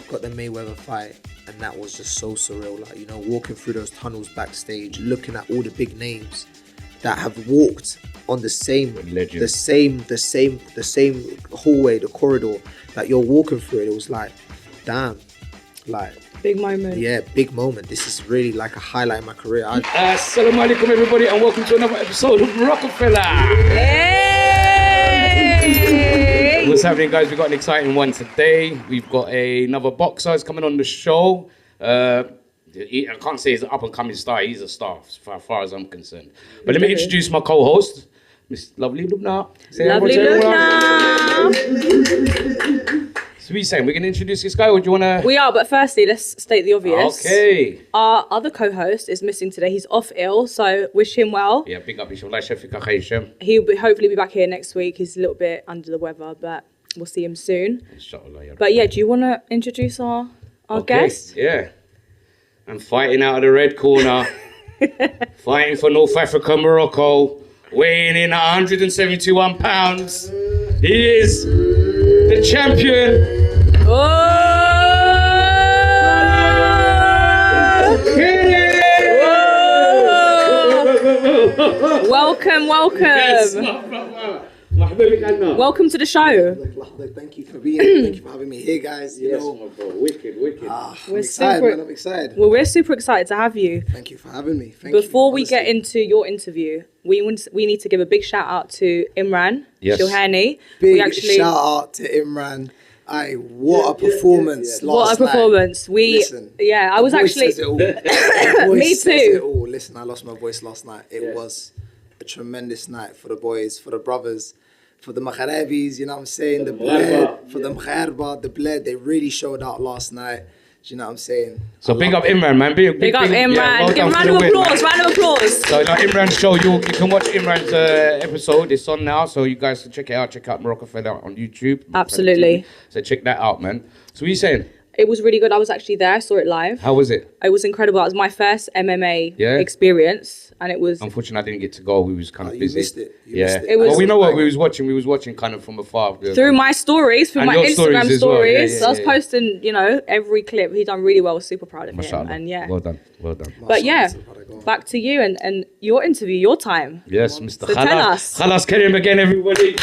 got the Mayweather fight, and that was just so surreal. Like, you know, walking through those tunnels backstage, looking at all the big names that have walked on the same hallway, the corridor that you're walking through. It was like, damn, like big moment. Yeah, big moment. This is really like a highlight in my career. Assalamu alaikum, everybody, and welcome to another episode of Marocafella. Hey! What's happening, guys? We've got an exciting one today. We've got another boxer who's coming on the show. I can't say he's an up-and-coming star. He's a star, as far as I'm concerned. But let me introduce my co-host, Miss Lovely Loubna. Lovely Loubna. So what are you saying? We're going to introduce this guy, or do you want to... We are, but firstly, let's state the obvious. Okay. Our other co-host is missing today. He's off ill, so wish him well. Yeah, big up. He'll hopefully be back here next week. He's a little bit under the weather, but we'll see him soon. But yeah, do you want to introduce our guest? Yeah. I'm fighting out of the red corner, fighting for North Africa, Morocco, weighing in at 171 pounds. He is the champion. Oh! Welcome. Yes, Welcome to the show. Thank you for being here. Thank you for having me here, guys. Yes, my bro. Wicked. I'm excited. Well, we're super excited to have you. Thank you for having me. Before we get into your interview, we need to give a big shout out to Imran Shilhani. Big shout out to Imran. What a performance last night. Listen, I was actually... Me too. Listen, I lost my voice last night. It was a tremendous night for the boys, for the brothers, for the Maghrabis, you know what I'm saying? The bled, for the Mkharba, the bled. They really showed out last night. Do you know what I'm saying? So big up Imran, man. Big up Imran. Yeah, give him round of applause. So like Imran's show, you can watch Imran's episode. It's on now, so you guys can check it out. Check out Marocafella on YouTube. Absolutely. So check that out, man. So what are you saying? It was really good. I was actually there. I saw it live. How was it? It was incredible. It was my first MMA experience, and it was... Unfortunately, I didn't get to go. We was kind of busy. You missed it. Well, we know what we was watching. We was watching kind of from afar. Through my stories, through my Instagram stories. Well. I was posting, every clip. He done really well. I was super proud of him. And Well done. But back to you and your interview, your time. Yes, Mr. So tell us. Khallas Karim again, everybody.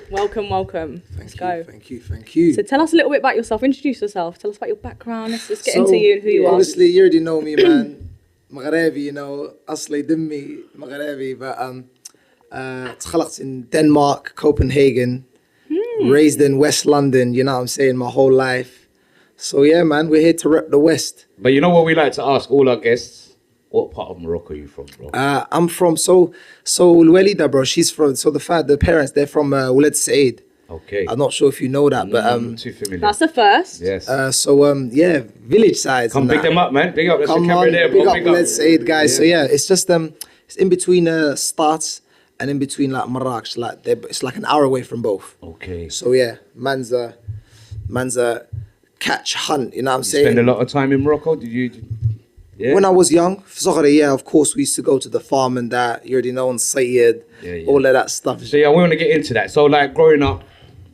Welcome. Let's go. Thank you. So tell us a little bit about yourself. Introduce yourself. Tell us about your background. Let's get into you and who you are. Obviously, you already know me, man. Maghrebi, أصلي دمي Maghrebi, but تخلقت in Denmark, Copenhagen, raised in West London, you know what I'm saying, my whole life. So yeah, man, we're here to rep the West. But you know what we like to ask all our guests? What part of Morocco are you from, bro? I'm from, so Walida, bro, she's from, the parents, they're from Walid Said. Okay. I'm not sure if you know that, but... too familiar. That's the first. Yes. Village sides. Come pick them up, man. Big up. Come on, big up Walid Said, guys. Yeah. So yeah, it's just, it's in between Starts and in between like Marrakech. It's like an hour away from both. Okay. So yeah, man's a catch hunt, you know what I'm saying? Spend a lot of time in Morocco? Did you... Yeah. When I was young, of course, we used to go to the farm and that. You already know, on Sayyid, all of that stuff. So yeah, we want to get into that. So like growing up,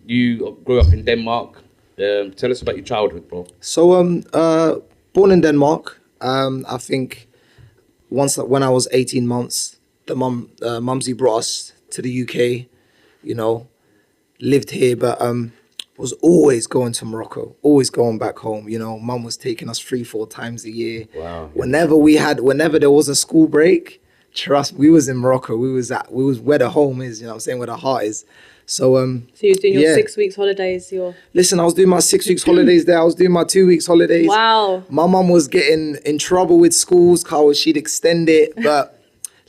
you grew up in Denmark. Tell us about your childhood, bro. So born in Denmark. I think when I was 18 months, the mumsy brought us to the UK. Lived here, but was always going to Morocco, always going back home. Mum was taking us 3-4 times a year. Wow. Whenever there was a school break, trust me, we was in Morocco. We was where the home is, you know what I'm saying, where the heart is. So you was doing your 6 weeks holidays, Listen, I was doing my 6 weeks holidays there. I was doing my 2 weeks holidays. Wow. My mum was getting in trouble with schools because she'd extend it, but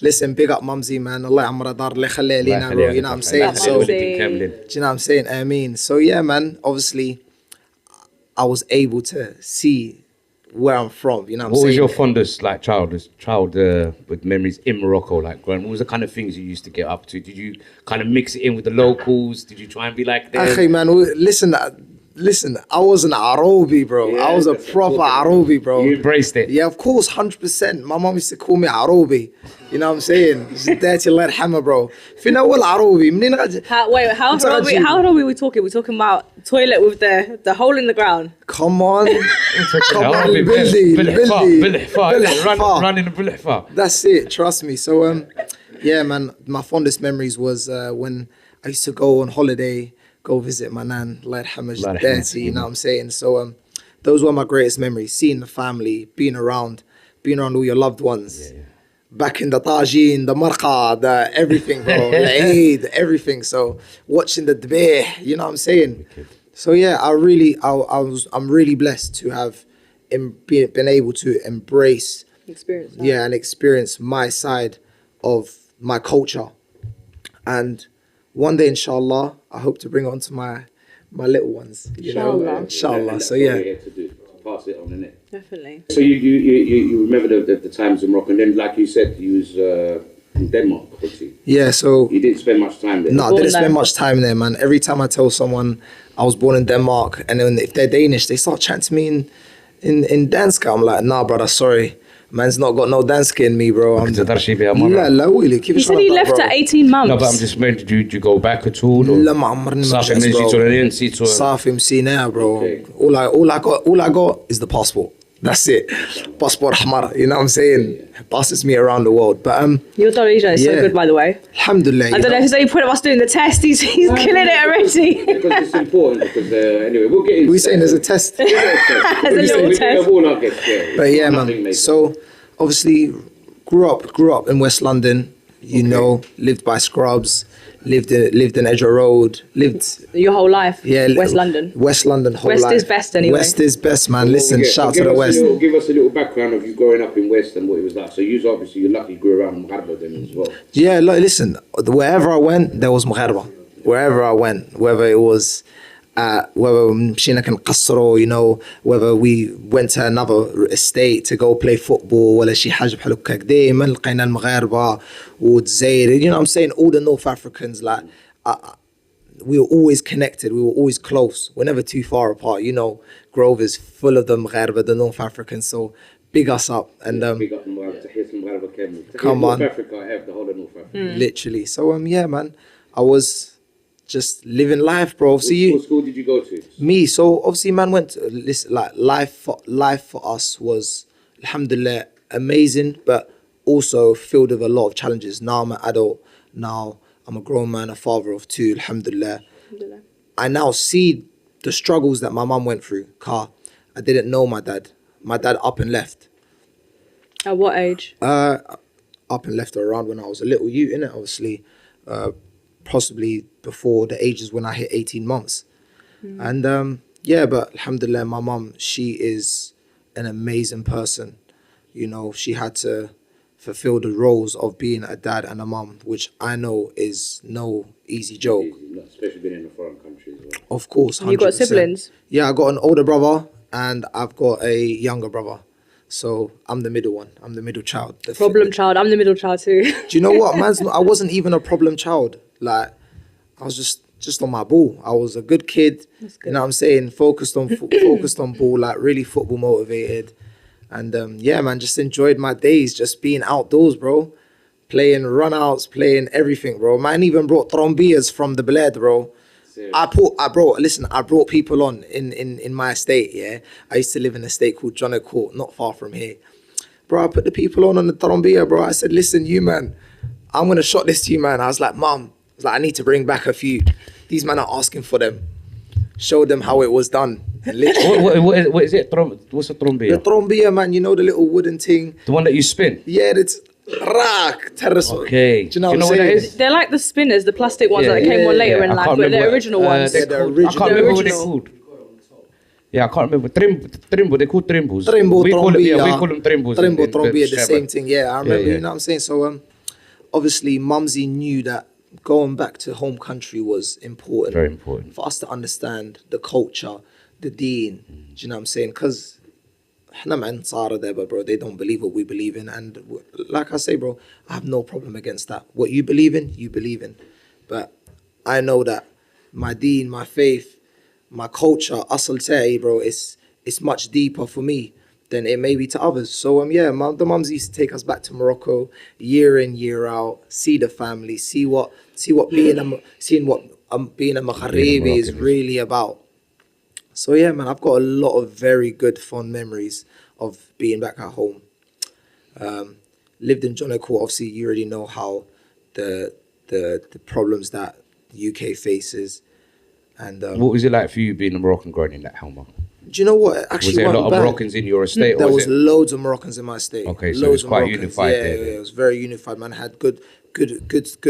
listen, big up Mumsy, man. Allah amra dar le khalle lina, bro. You know what I'm saying? So, do you know what I'm saying? I mean, so yeah, man. Obviously, I was able to see where I'm from. You know what I'm saying? What was your fondest child with memories in Morocco? Like, what was the kind of things you used to get up to? Did you kind of mix it in with the locals? Did you try and be like them? Okay, man. Listen, listen, I was an Arobi, bro. Yeah, I was a that's proper important. Arobi, bro. You embraced it. Yeah, of course, 100%. My mom used to call me Arobi. You know what I'm saying? She's dirty الله يرحمها, bro. فينا أول Arobi. منين غادي؟ How old are we talking? We're talking about toilet with the hole in the ground. Come on. Come on, Arabi, البلدي. بالحفاظ. Running بالحفاظ. That's it, trust me. So, yeah, man, my fondest memories was when I used to go on holiday, go visit my nan, Allah yarhamha, she's dirty, you know what I'm saying? So, those were my greatest memories, seeing the family, being around all your loved ones. Yeah. Back in the tagine, the marqa, the everything, bro, the Eid, everything. So, watching the debeh, you know what I'm saying? So, yeah, I'm really blessed to have been able to embrace Experience. and experience my side of my culture. And one day, inshallah, I hope to bring it on to my little ones. You know, inshallah. So yeah. Here to do. Pass it on, innit? Definitely. So you remember the times in Morocco, and then like you said, you was in Denmark, obviously. Yeah, so You didn't spend much time there. no, I didn't spend much time there, man. Every time I tell someone I was born in Denmark, and then if they're Danish, they start chatting to me in Danska. I'm like, nah, brother, sorry. Man's not got no Danska in me, bro. I'm لا ويلي كيف You said he left at 18 months. No, but I'm just meant to you go back at all? لا ما عمرني ما صافي رجعت، من bro. جيتوا لين نسيتوا. صافي مسينا, bro. Okay. All I got is the passport. That's it. Passport أحمر, you know what I'm saying? Passes me around the world. But Your Norwegian is so yeah. good, by the way. alhamdulillah. I don't know if there's any point of us doing the test. He's killing it already. Because it's important, because anyway, we'll get into We saying there's a test. There's a little test. All our guests, yeah. But yeah, Nothing man. major. So obviously grew up in West London. You know, lived by Scrubs, lived in Edgware Road, Your whole life. yeah, West London. West London whole West life. is best anyway. West is best, man. Well, Listen, yeah, shout so to the West. Give us a little background of you growing up in West and what it was like. So you obviously, you're lucky you grew around Maghreb then as well. Yeah, look, listen, wherever I went, there was Maghreba. Wherever I went, whether it was whether مشينا كنقصروا, you know, whether we went to another estate to go play football ولا شي حاجة بحال هكاك, دايما لقينا المغاربة والجزائر, you know what I'm saying, all the North Africans, like we were always connected, we were always close, we're never too far apart, you know. Grove is full of the Maghreba, the North Africans, so big us up. And Big up Maghreb, to hear some Maghreb Kemi. Come North on. Africa, I have the whole of North Africa. literally, so yeah, man, I was just living life, bro. So What school did you go to? me, so obviously, man, went to, listen, like life for us was, alhamdulillah, amazing, but also filled with a lot of challenges. Now I'm an adult. Now I'm a grown man, a father of two, alhamdulillah. I now see the struggles that my mum went through. I didn't know my dad. My dad up and left. At what age? Up and left around when I was a little youth, innit? Obviously, possibly before the ages when I hit 18 months. And yeah, but alhamdulillah, my mum, she is an amazing person. You know, she had to fulfill the roles of being a dad and a mum, which I know is no easy joke. Especially being in a foreign country as well. Of course, 100%. You got siblings? Yeah, I got an older brother and I've got a younger brother. So I'm the middle one. I'm the middle child. Problem child. I'm the middle child too. Do you know what, man? I wasn't even a problem child. Like, I was just on my ball. I was a good kid. That's good. You know what I'm saying? Focused on ball, like really football motivated. And yeah, man, just enjoyed my days, just being outdoors, bro. Playing runouts, playing everything, bro. Man even brought trombias from the bled, bro. I brought people on in my estate, yeah. I used to live in an estate called John Court, not far from here. Bro, I put the people on the trombia, bro. I said, listen, you man, I'm gonna shot this to you, man. I was like, Mom, I need to bring back a few. These men are asking for them. Showed them how it was done. And literally, What is it? What's a the trombia? trombia, man, you know the little wooden thing. The one that you spin? Yeah, it's terrace. Okay. Do you know Do you what know I'm what that saying? is? They're like the spinners, the plastic ones Yeah, that came on later in I life, can't but remember they're what- original ones. they're I original. can't remember what they're original. called. Yeah, I can't remember. Trimbo, they're called trimbos. Trimbo, we call trombia. them trimbos. Trimbo, trombia, the Shabbat. same thing. Yeah, I remember, yeah. you know what I'm saying? So, obviously, Mumsy knew that going back to home country was important. Very important. For us to understand the culture, the deen. Do you know what I'm saying? Because احنا مع نصارى there, but bro, they don't believe what we believe in. And like I say, bro, I have no problem against that. What you believe in, you believe in. But I know that my deen, my faith, my culture, asal ta'i, bro, it's much deeper for me than it may be to others. So yeah, the mums used to take us back to Morocco year in, year out, see the family, see what being a Magharibi is really about. So yeah, man, I've got a lot of very good fond memories of being back at home. Lived in John O'Court. Obviously, you already know how the problems that the UK faces. And what was it like for you being a Moroccan growing in that Helma? Do you know what? It actually was there a lot of bad. Moroccans in your estate? There or was loads of Moroccans in my estate. Okay, so loads it was quite Moroccans. unified there. Yeah, it was very unified, man. Had good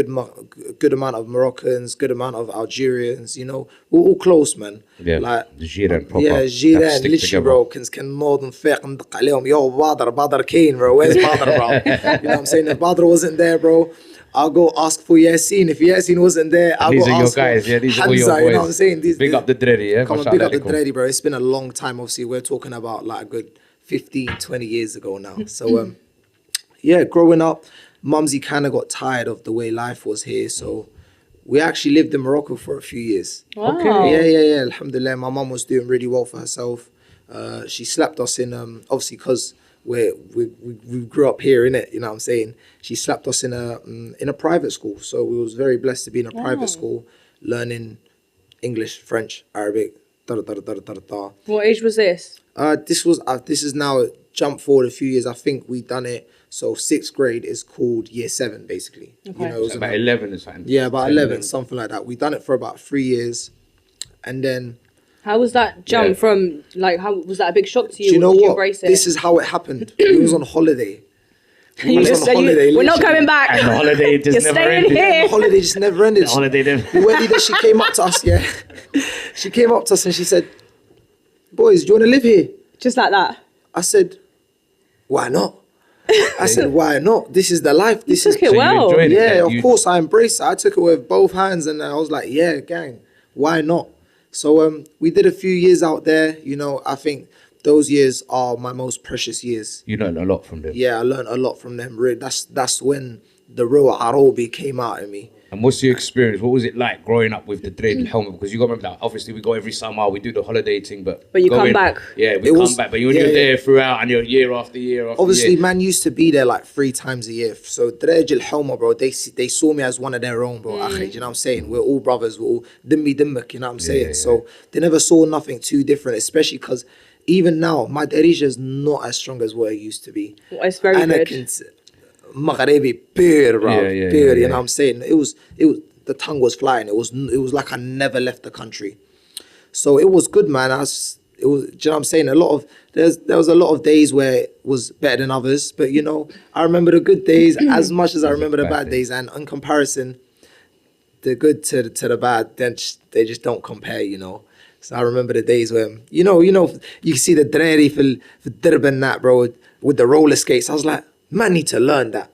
amount of Moroccans, good amount of Algerians. You know, we're all close, man. Yeah, like the Jiran proper. Yeah, Jiran, literally, together. bro. Can more than fair and yo, Badr Kane, bro. Where's Badr, bro? You know what I'm saying? If Badr wasn't there, bro, I'll go ask for Yasin. If Yasin wasn't there, I'll these go are ask your guys, for yeah. These are Hamza, all your boys. you know what I'm saying? Big up the Dreddy, yeah. Come on, big up the Dreddy, bro. It's been a long time. Obviously, we're talking about like a good 15, 20 years ago now. So yeah, growing up, Mumsy kind of got tired of the way life was here. So we actually lived in Morocco for a few years. Wow. Okay. Yeah. Alhamdulillah, my mum was doing really well for herself. She slapped us in, obviously, because we grew up here, innit? You know what I'm saying? She slapped us in a private school. So we was very blessed to be in a private school, learning English, French, Arabic, What age was this? This is now jump forward a few years. I think we done it. So 6th grade is called year 7, basically. Okay. You know, it was about 11 or something. Yeah, about 11, something like that. We done it for about 3 years, and then. How was that jump from, like, how was that a big shock to you? Do you know did you what? embrace it? This is how it happened. We was on holiday. We're not going back. And the holiday just You're never staying ended. here. The holiday just never ended. The holiday didn't. She came up to us, yeah. She came up to us and she said, "Boys, do you want to live here?" Just like that. I said, "Why not?" I said, "Why not? This is the life. This is." Took it well. enjoyed it, Yeah, yeah? of course I embraced it. I took it with both hands and I was like, "Yeah, gang, why not?" So we did a few years out there. You know, I think those years are my most precious years. You learned a lot from them. Yeah, I learned a lot from them. Really, that's when the real Arobi came out of me. And what's your experience? What was it like growing up with the dread helmet? Because you got to remember that obviously we go every summer, we do the holiday thing, but you come back. Yeah, we come back. But when you're there throughout and you're year after year after Obviously, year. man used to be there like 3 times a year. So Drej Al Helma, bro, they saw me as one of their own, bro. Akhi, you know what I'm saying? We're all brothers. We're all dimmi dimmak, you know what I'm saying? So they never saw nothing too different, especially because even now, my Darija is not as strong as what it used to be. Well, it's very good. Magharibi, pure, bro. Yeah, Pure, you know what I'm saying? It was the tongue was flying. It was like I never left the country. So it was good, man. It was, do you know what I'm saying? There was a lot of days where it was better than others, but you know, I remember the good days as much as I remember the bad days. And in comparison, the good to the bad, then they just don't compare, you know. So I remember the days when, you know, you see the dreri for Durban that, bro, with the roller skates. I was like, man, I need to learn that.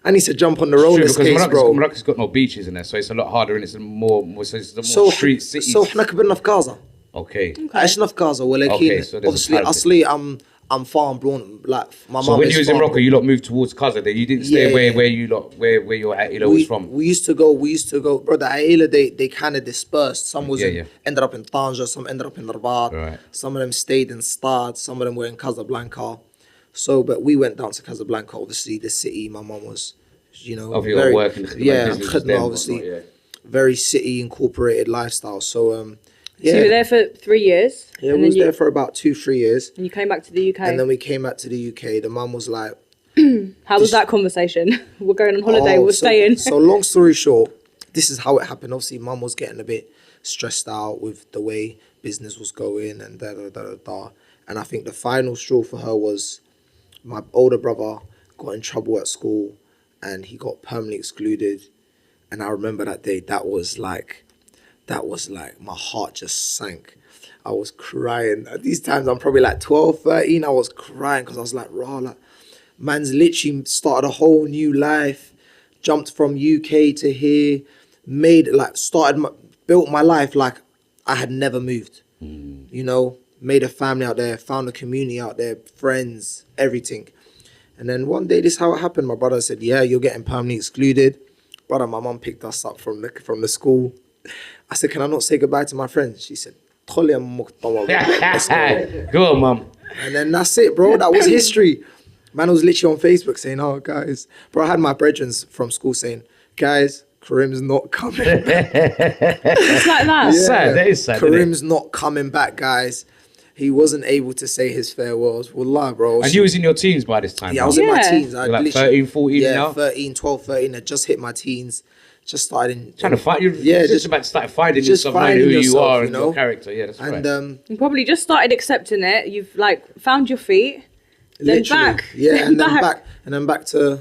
I need to jump on the roller skates, bro. Morocco's got no beaches in there, so it's a lot harder and it's more street cities. So احنا كبرنا في Gaza. Okay. عشنا في Gaza ولكن so there's a obviously part of أصلي I'm farm born, like my So mum when is you was in farm Morocco, born. you lot moved towards Casa. Then you didn't stay Yeah. where your Aila was from. We used to go, bro. The Aila, they kind of dispersed. Some was ended up in Tanja, some ended up in Rabat. Right. Some of them stayed in Stad, some of them were in Casablanca. So, but we went down to Casablanca, obviously the city. My mum was, you know, Of your very, work and business was there and obviously, whatnot, very city incorporated lifestyle. So, yeah. So you were there for 3 years? Yeah, we was there for about 2-3 years. And you came back to the UK? And then we came back to the UK. The mum was like... How was that conversation? We're going on holiday, we're staying. So long story short, this is how it happened. Obviously, mum was getting a bit stressed out with the way business was going and da-da-da-da-da. And I think the final straw for her was my older brother got in trouble at school and he got permanently excluded. And I remember that day, that was like, my heart just sank. I was crying. At these times, I'm probably like 12, 13. I was crying because I was like, raw, like, man's literally started a whole new life, jumped from UK to here, built my life like I had never moved. You know, made a family out there, found a community out there, friends, everything. And then one day, this is how it happened. My brother said, yeah, you're getting permanently excluded. Brother, my mum picked us up from the school. I said, can I not say goodbye to my friends? She said, "Tkholi ya muktama, bro. Let's go." Go on, mum. And then that's it, bro. That was history. Man was literally on Facebook saying, "Oh, guys," bro. I had my brethren from school saying, "Guys, Karim's not coming." It's like that. That's sad. That is sad. Karim's not coming back, guys. He wasn't able to say his farewells. Wallah, bro. And you was in your teens by this time. Yeah, I was in my teens. You're like 13, 14 yeah, now? 13, 12, 13. I just hit my teens. Just started Trying to find you. Yeah, just about to start finding just yourself, knowing finding who you yourself, are you and know? your character. Yeah, that's right. and You probably just started accepting it. You've like found your feet. Then literally, back. yeah, and then back to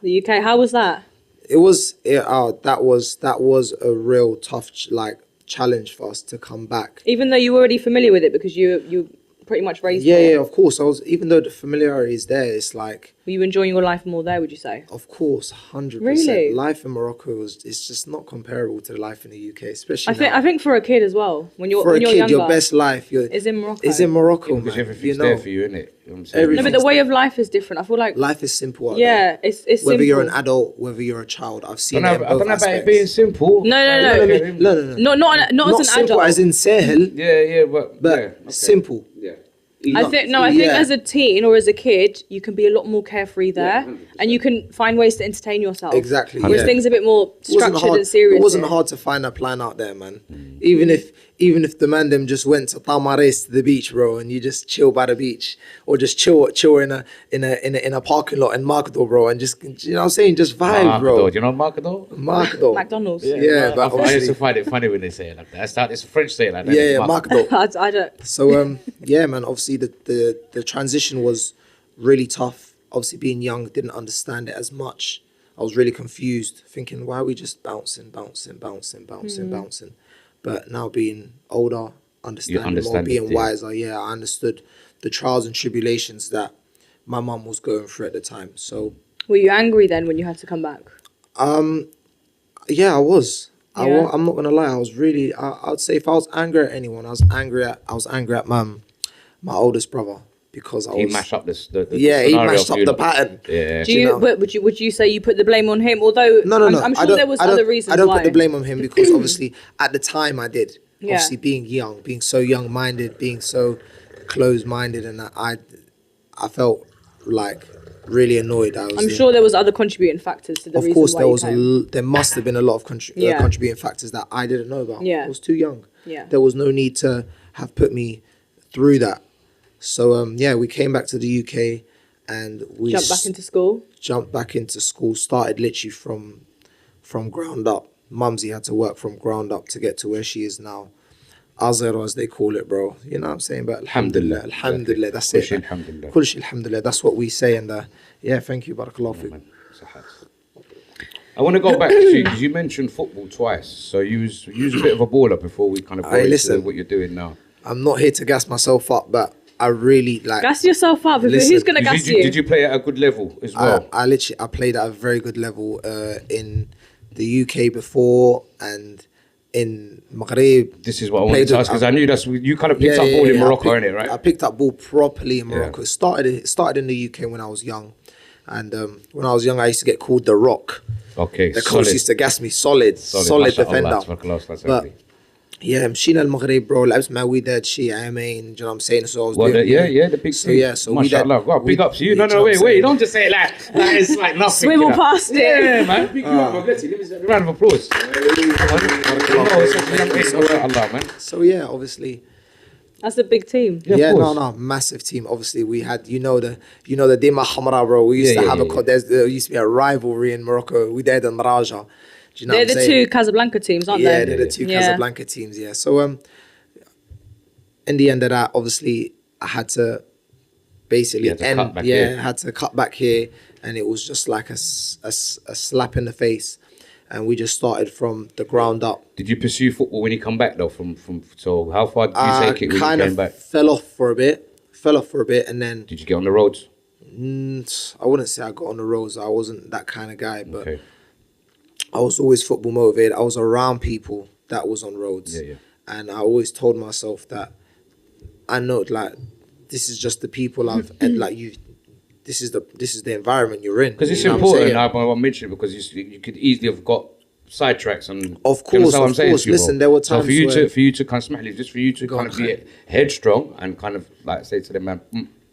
The UK. How was that? it was that was a real tough challenge for us to come back. Even though you were already familiar with it because you pretty much raised Yeah, there. yeah, of course. I was, even though the familiarity is there, it's like, Were you enjoying your life more there, would you say? of course, 100%. Really? Life in Morocco is just not comparable to the life in the UK, especially I think for a kid as well. When you're for when a you're kid, younger, your best life is in Morocco. is in Morocco, Because man. everything's You know, there for you, innit? You know what I'm saying? Everything. No, but the way of life is different. I feel like life is simple. Out yeah, there. it's Whether simple. you're an adult, whether you're a child, I've I seen don't it know, in I don't both know about it aspects. being simple. No. Not as an simple adult. as in sahel, Yeah, but yeah, okay. simple. Yeah. I think Yeah. as a teen or as a kid, you can be a lot more carefree there, 100%. and you can find ways to entertain yourself. Exactly. Whereas yeah. things are a bit more It wasn't structured hard- and serious. It wasn't here. hard to find a plan out there, man. Even if the man them just went to Tamares to the beach, bro, and you just chill by the beach, or just chill in a parking lot in Marcador, bro, and just, you know what I'm saying, just vibe, bro. Do you know Marcador? Marcador. McDonald's. Yeah, but I used to obviously, find it funny when they say it like that. It's French say it like that. yeah, Marcador. I don't. So yeah, man. Obviously, the transition was really tough. Obviously, being young, didn't understand it as much. I was really confused, thinking, why are we just bouncing? But now being older, understanding more, understand it, being yeah. wiser, yeah, I understood the trials and tribulations that my mum was going through at the time. So Were you angry then when you had to come back? yeah, I was. Yeah. I'm not gonna lie. I was really. I'd say if I was angry at anyone, I was angry at my oldest brother, because I was. He mashed up the Yeah, he scenario mashed for up you the lot. pattern. Yeah. Do you? know? But would you say you put the blame on him? Although No. I'm I sure don't- there was I don't- other reasons I don't why. put the blame on him, because obviously at the time I did. Yeah. Obviously being young, being so young-minded, being so closed-minded, and I felt like really annoyed. I'm sure there was other contributing factors to the Of reason course, why there you was came. there must have been a lot of Yeah. contributing factors that I didn't know about. Yeah. I was too young. Yeah. There was no need to have put me through that. So yeah, we came back to the UK, and we Jump back into school. jumped back into school. Started literally from ground up. Mumsy had to work from ground up to get to where she is now. Azera, as they call it, bro. You know what I'm saying? But alhamdulillah, alhamdulillah, that's Kul shay it. alhamdulillah. Kul shay alhamdulillah, that's what we say. And yeah, thank you, barakallahu feek. I want to go back to you because you mentioned football twice. So you was a bit of a baller before we kind of go Hey, into listen. what you're doing now. I'm not here to gas myself up, but I really like. Gas yourself up. Listen, Who's gonna gas you? Did you play at a good level as well? I played at a very good level in the UK before, and in Maghreb. This is what I wanted to ask because I knew you kind of picked up ball in Morocco, innit, right? I picked up ball properly in Morocco. It started in the UK when I was young, and when I was young, I used to get called the Rock. Okay, The solid. coach used to gas me solid defender. But yeah, مشينا المغرب bro. لعبت مع وداد شي عامين. Do you know what I'm saying? So I was doing the big so team. yeah, so Mashallah, go on, big ups to you. No, do you know what I'm wait, saying? don't just say it like it's like nothing. Swivel you know. past it. Yeah, man. Big you up, man. Let's see. Give us a round of applause. Allah, man. So yeah, obviously. That's a big team. Yeah, of course. no, massive team. Obviously, we had, the Dima Hamra, bro. We used to have there used to be a rivalry in Morocco. We did in Raja. Do you know They're what I'm the saying? two Casablanca teams, aren't Yeah, they? they're the two Casablanca teams. Yeah. So in the end of that, obviously, I had to basically had to cut back here, and it was just like a slap in the face. And we just started from the ground up. Did you pursue football when you come back though? So how far did you take it when you kind came of back? fell off for a bit, and then Did you get on the roads? I wouldn't say I got on the roads. I wasn't that kind of guy, but Okay. I was always football motivated. I was around people that was on roads, Yeah. and I always told myself that I know, like, this is just the people I've and like you. This is the environment you're in. Because it's You know what I'm important. saying? I mentioned it because you could easily have got sidetracks and Of do you understand course, what I'm of saying course. to you, bro? Listen, there were so times for you where- to kind of smack it, just for you to Go kind on, of be Khaled. headstrong and kind of like say to them, man,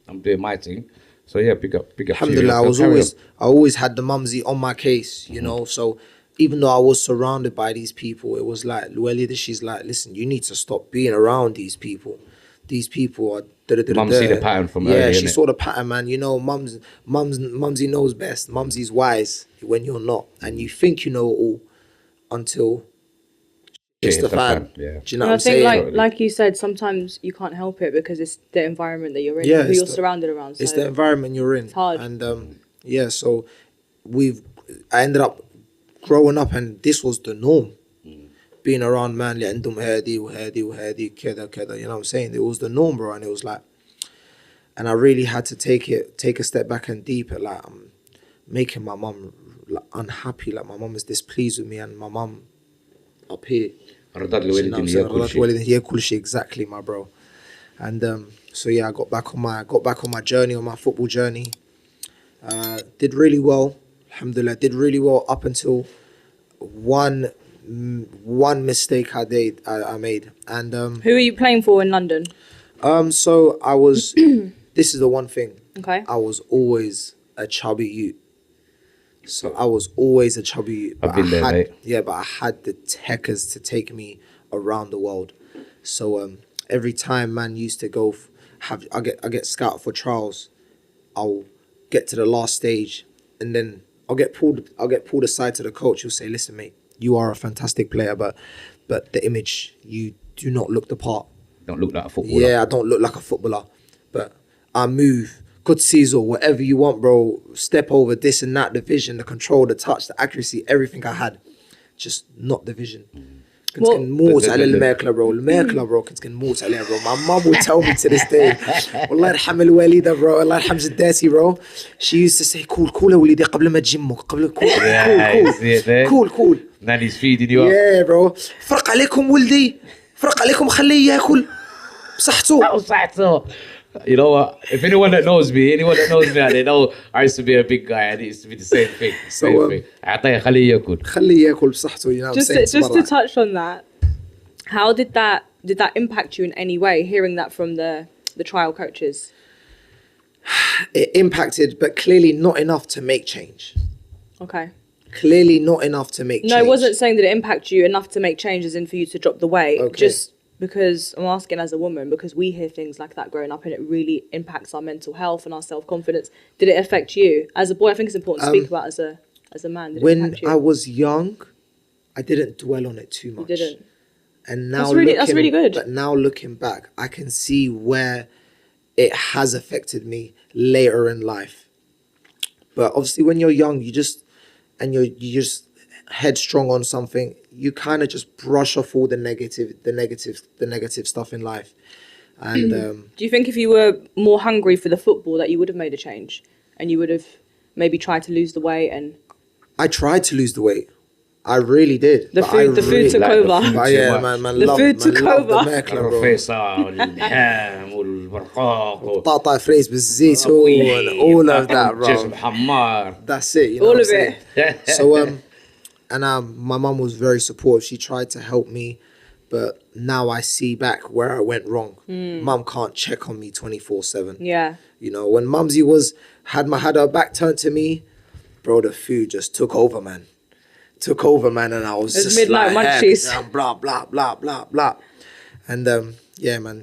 I'm doing my thing. So yeah, big up to you. Alhamdulillah, I always had the mumsy on my case, you know. So even though I was surrounded by these people, it was like Luelida, she's like, listen, you need to stop being around these people. These people are Mum see the pattern from yeah, early, she innit? saw the pattern, man. You know, mumsy knows best. Mumsy's wise when you're not, and you think you know it all until it's the fan. Yeah. Do you know And what I I'm think, saying? like you said, sometimes you can't help it because it's the environment that you're in, Yeah, who it's you're the- surrounded around. So It's the environment you're in. It's hard. And yeah, so I ended up growing up and this was the norm. Being around man اللي عندهم هادي وهادي وهادي كذا كذا, you know what I'm saying? It was the norm, bro, and it was like, and I really had to take a step back and deep it, like I'm making my mum like, unhappy, like my mum is displeased with me and my mum up here. رداد You know what I'm saying? الوالدين هي كل شيء. هي كل شيء, exactly, my bro. And so yeah, I got back on my journey, on my football journey. Did really well, alhamdulillah. Did really well up until one mistake I made, and who are you playing for in London? so I was. This is the one thing. Okay. I was always a chubby youth. So I was always a chubby youth. I've been there, mate. Yeah, but I had the techers to take me around the world. So every time man used to go, I get scouted for trials. I'll get to the last stage, and then I'll get pulled aside to the coach. He'll say, "Listen, mate, you are a fantastic player, but the image, you do not look the part. Don't look like a footballer. Yeah, I don't look like a footballer, but I move, good Caesar, whatever you want, bro. Step over this and that, the vision, the control, the touch, the accuracy, everything I had, just not the vision." كنت كنموت على الماكله برو كنت كنموت عليها برو. My mum would tell me to this day, والله يرحم الوالده bro, الله يرحم جداتي bro. She used to say, cool يا وليدي قبل ما تجمك, cool. Nanny's feeding you up. Yeah bro. فرق عليكم ولدي, فرق عليكم خليه ياكل بصحته. You know what? If anyone that knows me, they know I used to be a big guy and it used to be the same thing. أعطيه خليه ياكل. خليه ياكل بصحته, you know what I'm saying? Just to touch on that, how did that impact you in any way, hearing that from the trial coaches? It impacted, but clearly not enough to make change. Okay. Clearly not enough to make change. No, I wasn't saying that it impacted you enough to make changes in for you to drop the weight. Okay. Just because I'm asking as a woman, because we hear things like that growing up and it really impacts our mental health and our self-confidence. Did it affect you? As a boy, I think it's important to speak about as a man. Did it When impact you? I was young, I didn't dwell on it too much. You didn't? And now That's really good. But now looking back, I can see where it has affected me later in life. But obviously when you're young, you just headstrong on something, you kind of just brush off all the negative stuff in life. And do you think if you were more hungry for the football that you would have made a change and you would have maybe tried to lose the weight? And I tried to lose the weight. I really did. The food took over. Yeah, man, The food took over. طاطا فريز بالزيتون, all of that, bro. That's it, you know All what of I'm it. saying? So and my mum was very supportive. She tried to help me, but now I see back where I went wrong. Mum can't check on me 24/7. Yeah. You know, when Mumsy had her back turned to me, bro, the food just took over, man. And I was just midnight like, munchies. blah blah blah blah blah. And yeah, man,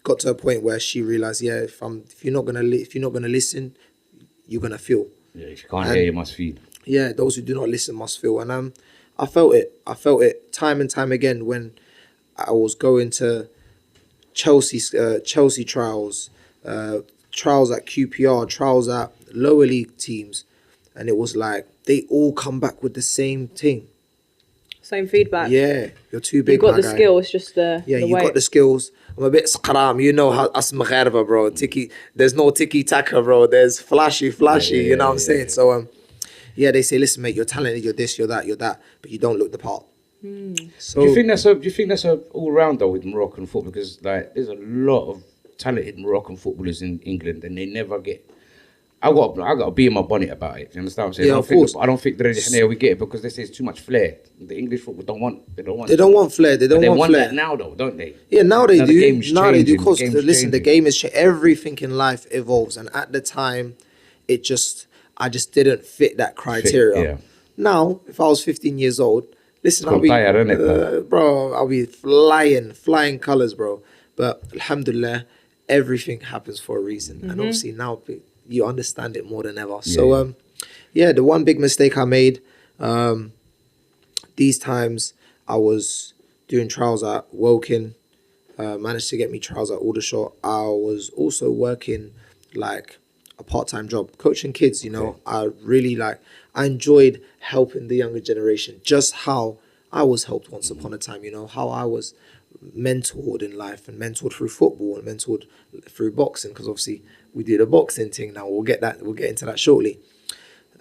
got to a point where she realized, yeah, if you're not gonna listen, you're gonna feel. Yeah, if you can't hear, you must feed. Yeah, those who do not listen must feel. And I felt it time and time again when I was going to Chelsea trials, trials at QPR, trials at lower league teams, and it was like they all come back with the same thing. Same feedback. Yeah, you're too big. You've got my the guy. skill, it's just the you weight. got the skills. I'm a bit scram, you know how us Maghreba, bro. There's no tiki taka, bro. There's flashy, you know what I'm saying? So yeah, they say, listen, mate, you're talented, you're this, you're that, but you don't look the part. So Do you think that's a all rounder with Moroccan football? Because like there's a lot of talented Moroccan footballers in England and they never get I got to be in my bonnet about it. Do you understand what I'm saying? Yeah, I of don't course. think, I don't think the we get it because this is too much flair. The English football don't want. They don't want flair. They don't they want want flair. that now, though, don't they? Yeah, now they Now do. the game's Now they do. changing, Because the game's listen, the changing. game is everything in life evolves, and at the time, I just didn't fit that criteria. yeah. Now, if I was 15 years old, listen, I'll be, tired, isn't it, bro, I'll be flying colors, bro. But alhamdulillah, everything happens for a reason, and obviously now you understand it more than ever. So, the one big mistake I made, these times I was doing trials at Woking, managed to get me trials at Aldershot. I was also working like a part-time job, coaching kids, you know. I really I enjoyed helping the younger generation, just how I was helped once upon a time, you know, how I was mentored in life and mentored through football and mentored through boxing, because obviously we did a boxing thing now. We'll get into that shortly.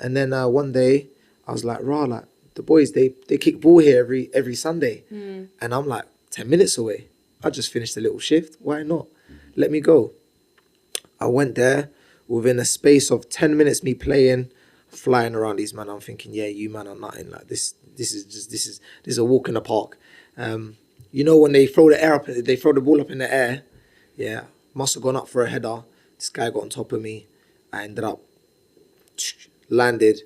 And then one day I was like, the boys, they kick ball here every Sunday. And I'm like 10 minutes away. I just finished a little shift. Why not? Let me go. I went there. Within a space of 10 minutes, me playing, flying around these man, I'm thinking, yeah, you man are nothing. Like this is a walk in the park. You know, when they throw the ball up in the air, yeah, must have gone up for a header. This guy got on top of me. I ended up landed.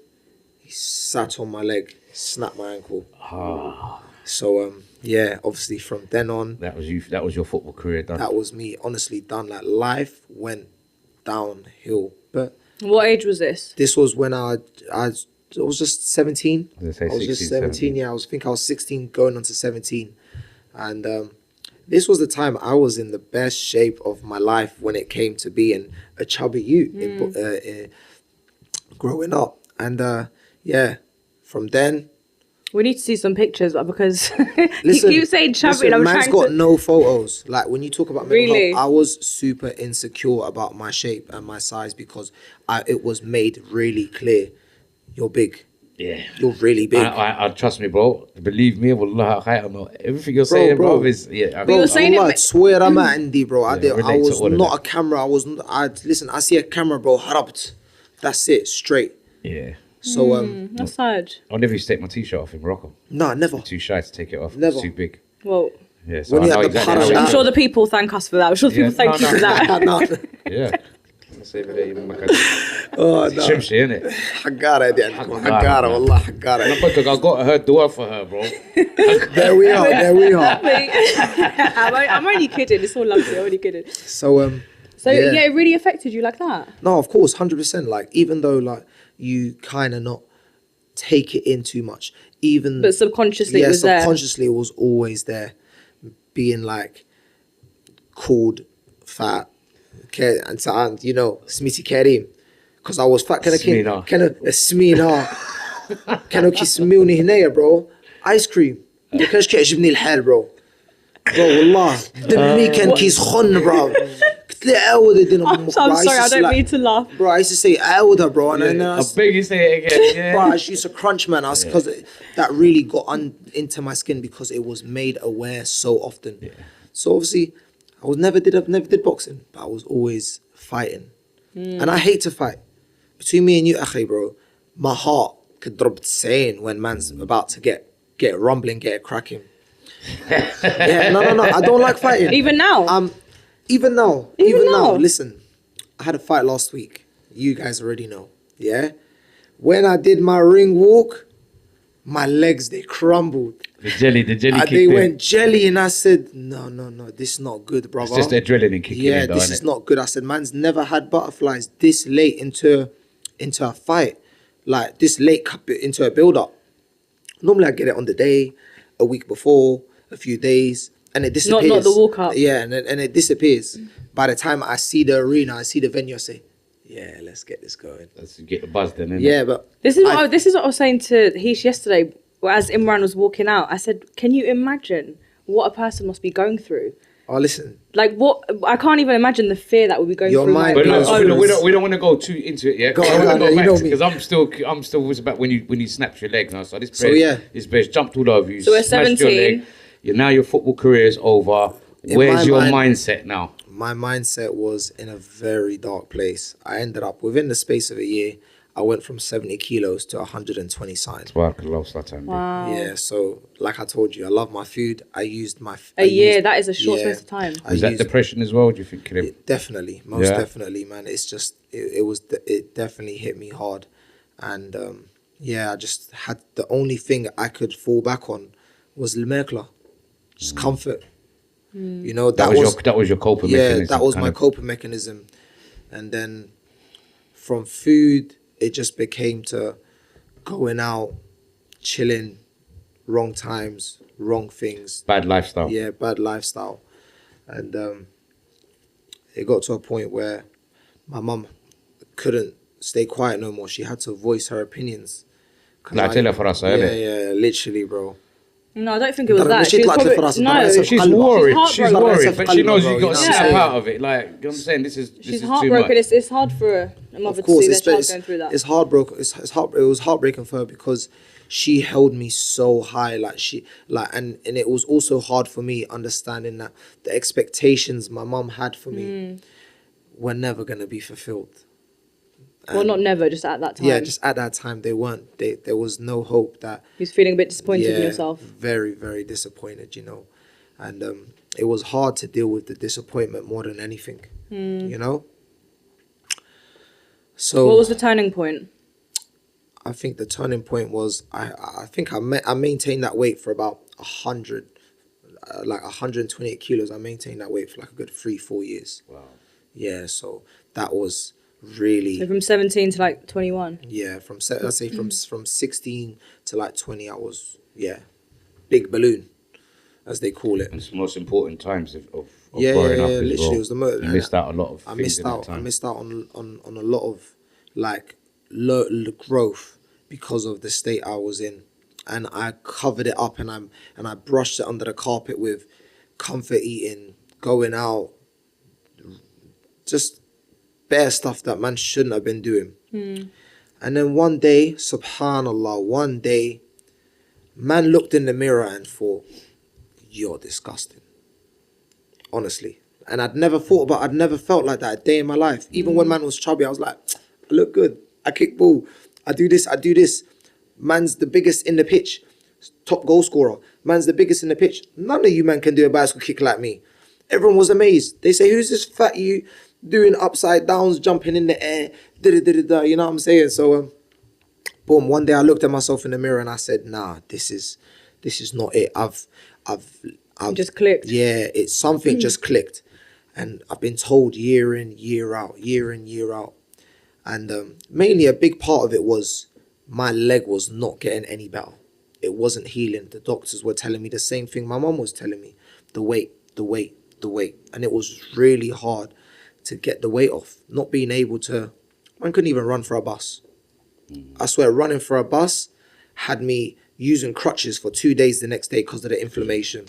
He sat on my leg, snapped my ankle. So obviously from then on, That was you. That was your football career done. that was me honestly done. Like life went downhill. But What age was this? this was when I was just 17. I was gonna say I was just 16, 17. Yeah, I was 16 going on to 17. And this was the time I was in the best shape of my life when it came to being a chubby youth growing up. And from then, We need to see some pictures because listen, you keep saying chubby and I'm man's trying got to... no photos. Like when you talk about mental Really? health, I was super insecure about my shape and my size because it was made really clear. You're big. Yeah. You're really big. I trust me, bro. Believe me, wallah, everything you're saying, bro, is But you're saying it- I swear I'm Andy, bro. I relate to was all of not that. a camera. Listen, I see a camera, bro. Harabt. That's it, straight. Yeah. So That's sad. I'll never used to take my t-shirt off in Morocco. no, never. Too shy to take it off. Never. Too big. Well, Yeah. So When I you know had the exactly parallel- how I'm it sure is. the people thank us for that. I'm sure the people thank you for that. no. Yeah. Let's say that, you know, Oh no. Shimshi, innit? حقارة دي عندكم حقارة والله حقارة. I got her door for her, bro. There we are. I'm only kidding. It's all lovely. I'm only kidding. So So yeah, it really affected you like that. No, of course, 100%. Like even though like you kind of not take it in too much, even But subconsciously it was there. subconsciously it was always there, being like called fat, and you know Smithy Karim, because I was fat. Smina. Smina. كانوا كيسميوني هنايا bro ice cream. ما كانش كيعجبني الحال bro والله دمي كان كيسخن bro. قلت له عاود ادينا I'm sorry, I don't mean to laugh. bro. I used to say عاودها bro, and then I beg you say it again. Yeah. bro, I used to crunch, man. Because that really got into my skin because it was made aware so often. Yeah. So obviously, I never did boxing, but I was always fighting, and I hate to fight. Between me and you, akhi, bro, my heart could drop saying when man's about to get rumbling, get cracking. Yeah, no. I don't like fighting. Even now. Even now. now? Listen, I had a fight last week. You guys already know. Yeah? When I did my ring walk, my legs, they crumbled. The jelly kicked They in. went jelly, and I said, no, this is not good, brother. It's just adrenaline kicking Yeah, in, though, this innit? is not good. I said, man's never had butterflies this late into a fight. Like, this late into a build-up. Normally, I get it on the day, a week before, a few days, and it disappears. Not the walk-up. Yeah, and it disappears. By the time I see the arena, I see the venue, I say, yeah, let's get this going. Let's get the buzz then, innit? Yeah, but... This is what I was saying to Heesh yesterday, as Imran was walking out. I said, can you imagine what a person must be going through? Oh, listen. Like what? I can't even imagine the fear that would be going Your through. mind But my blows. own. look, we don't want to go too into it yet. Go on, you know me. Because I'm still was about when you snapped your leg now. So this So, yeah. jumped all over you. So we're smashed your 17. leg. Now your football career is over. In Where's my your mind- mindset now? my mindset was in a very dark place. I ended up, within the space of a year, I went from 70 kilos to 120 signs. Wow. Yeah, so like I told you, I love my food. I used my... That is a short space of time. Was that depression as well, do you think, Karim? Definitely, most definitely, man. It's just, it definitely hit me hard. And I just had, the only thing I could fall back on was Lemekla, just comfort. You know, that was your coping mechanism. Yeah, that was my coping mechanism. And then from food, it just became to going out, chilling, wrong times, wrong things. Bad lifestyle. Yeah, bad lifestyle. And it got to a point where my mum couldn't stay quiet no more. She had to voice her opinions. Yeah, literally, bro. No, I don't think it was that. She's worried. She's worried, but she knows bro, you got to snap out of it. Like, you know what I'm saying? This is heartbroken. too much. It's hard for a mother to see their child going through that. It's heartbroken. It was heartbreaking for her because she held me so high. And it was also hard for me understanding that the expectations my mum had for me were never gonna be fulfilled. Well, not never, just at that time. Yeah, just at that time, they weren't. There was no hope that... You was feeling a bit disappointed in yourself. Very, very disappointed, you know. And it was hard to deal with the disappointment more than anything, you know? So... What was the turning point? I think the turning point was, I think I maintained that weight for about 128 kilos. I maintained that weight for like a good 3-4 years. Wow. Yeah, so that was... really, so from 17 to like 21. Yeah, from 16 to like 20, I was big balloon, as they call it. It's the most important times of growing up. Literally, well. it was the most. You missed out a lot of things. I missed out on a lot of like growth because of the state I was in, and I covered it up and I brushed it under the carpet with comfort eating, going out, just bare stuff that man shouldn't have been doing. And then one day, subhanallah, man looked in the mirror and thought, you're disgusting. Honestly. And I'd never felt like that a day in my life. Even when man was chubby, I was like, I look good. I kick ball. I do this. Man's the biggest in the pitch. Top goal scorer. Man's the biggest in the pitch. None of you man can do a bicycle kick like me. Everyone was amazed. They say, who's this fat you doing upside downs, jumping in the air, you know what I'm saying? So, boom, one day I looked at myself in the mirror and I said, nah, this is not it. I've just clicked. Yeah, it's something just clicked. And I've been told year in, year out. And mainly a big part of it was my leg was not getting any better. It wasn't healing. The doctors were telling me the same thing my mum was telling me. The weight. And it was really hard to get the weight off. Not being able to... Man couldn't even run for a bus. I swear, running for a bus had me using crutches for 2 days the next day because of the inflammation.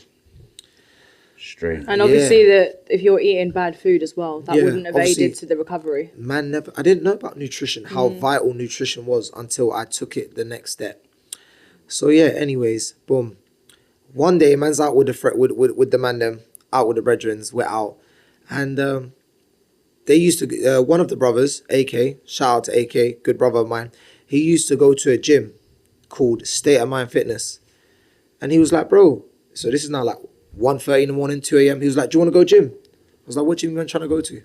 Strange. And obviously, that if you're eating bad food as well, that wouldn't have aided to the recovery. Man, I didn't know about nutrition, how vital nutrition was until I took it the next step. So yeah, anyways, boom. One day, man's out with the man them, out with the brethrens, we're out. And they used to, one of the brothers, AK, shout out to AK, good brother of mine, he used to go to a gym called State of Mind Fitness. And he was like, bro, so this is now like 1:30 in the morning, 2 a.m. He was like, do you want to go gym? I was like, what gym are you trying to go to?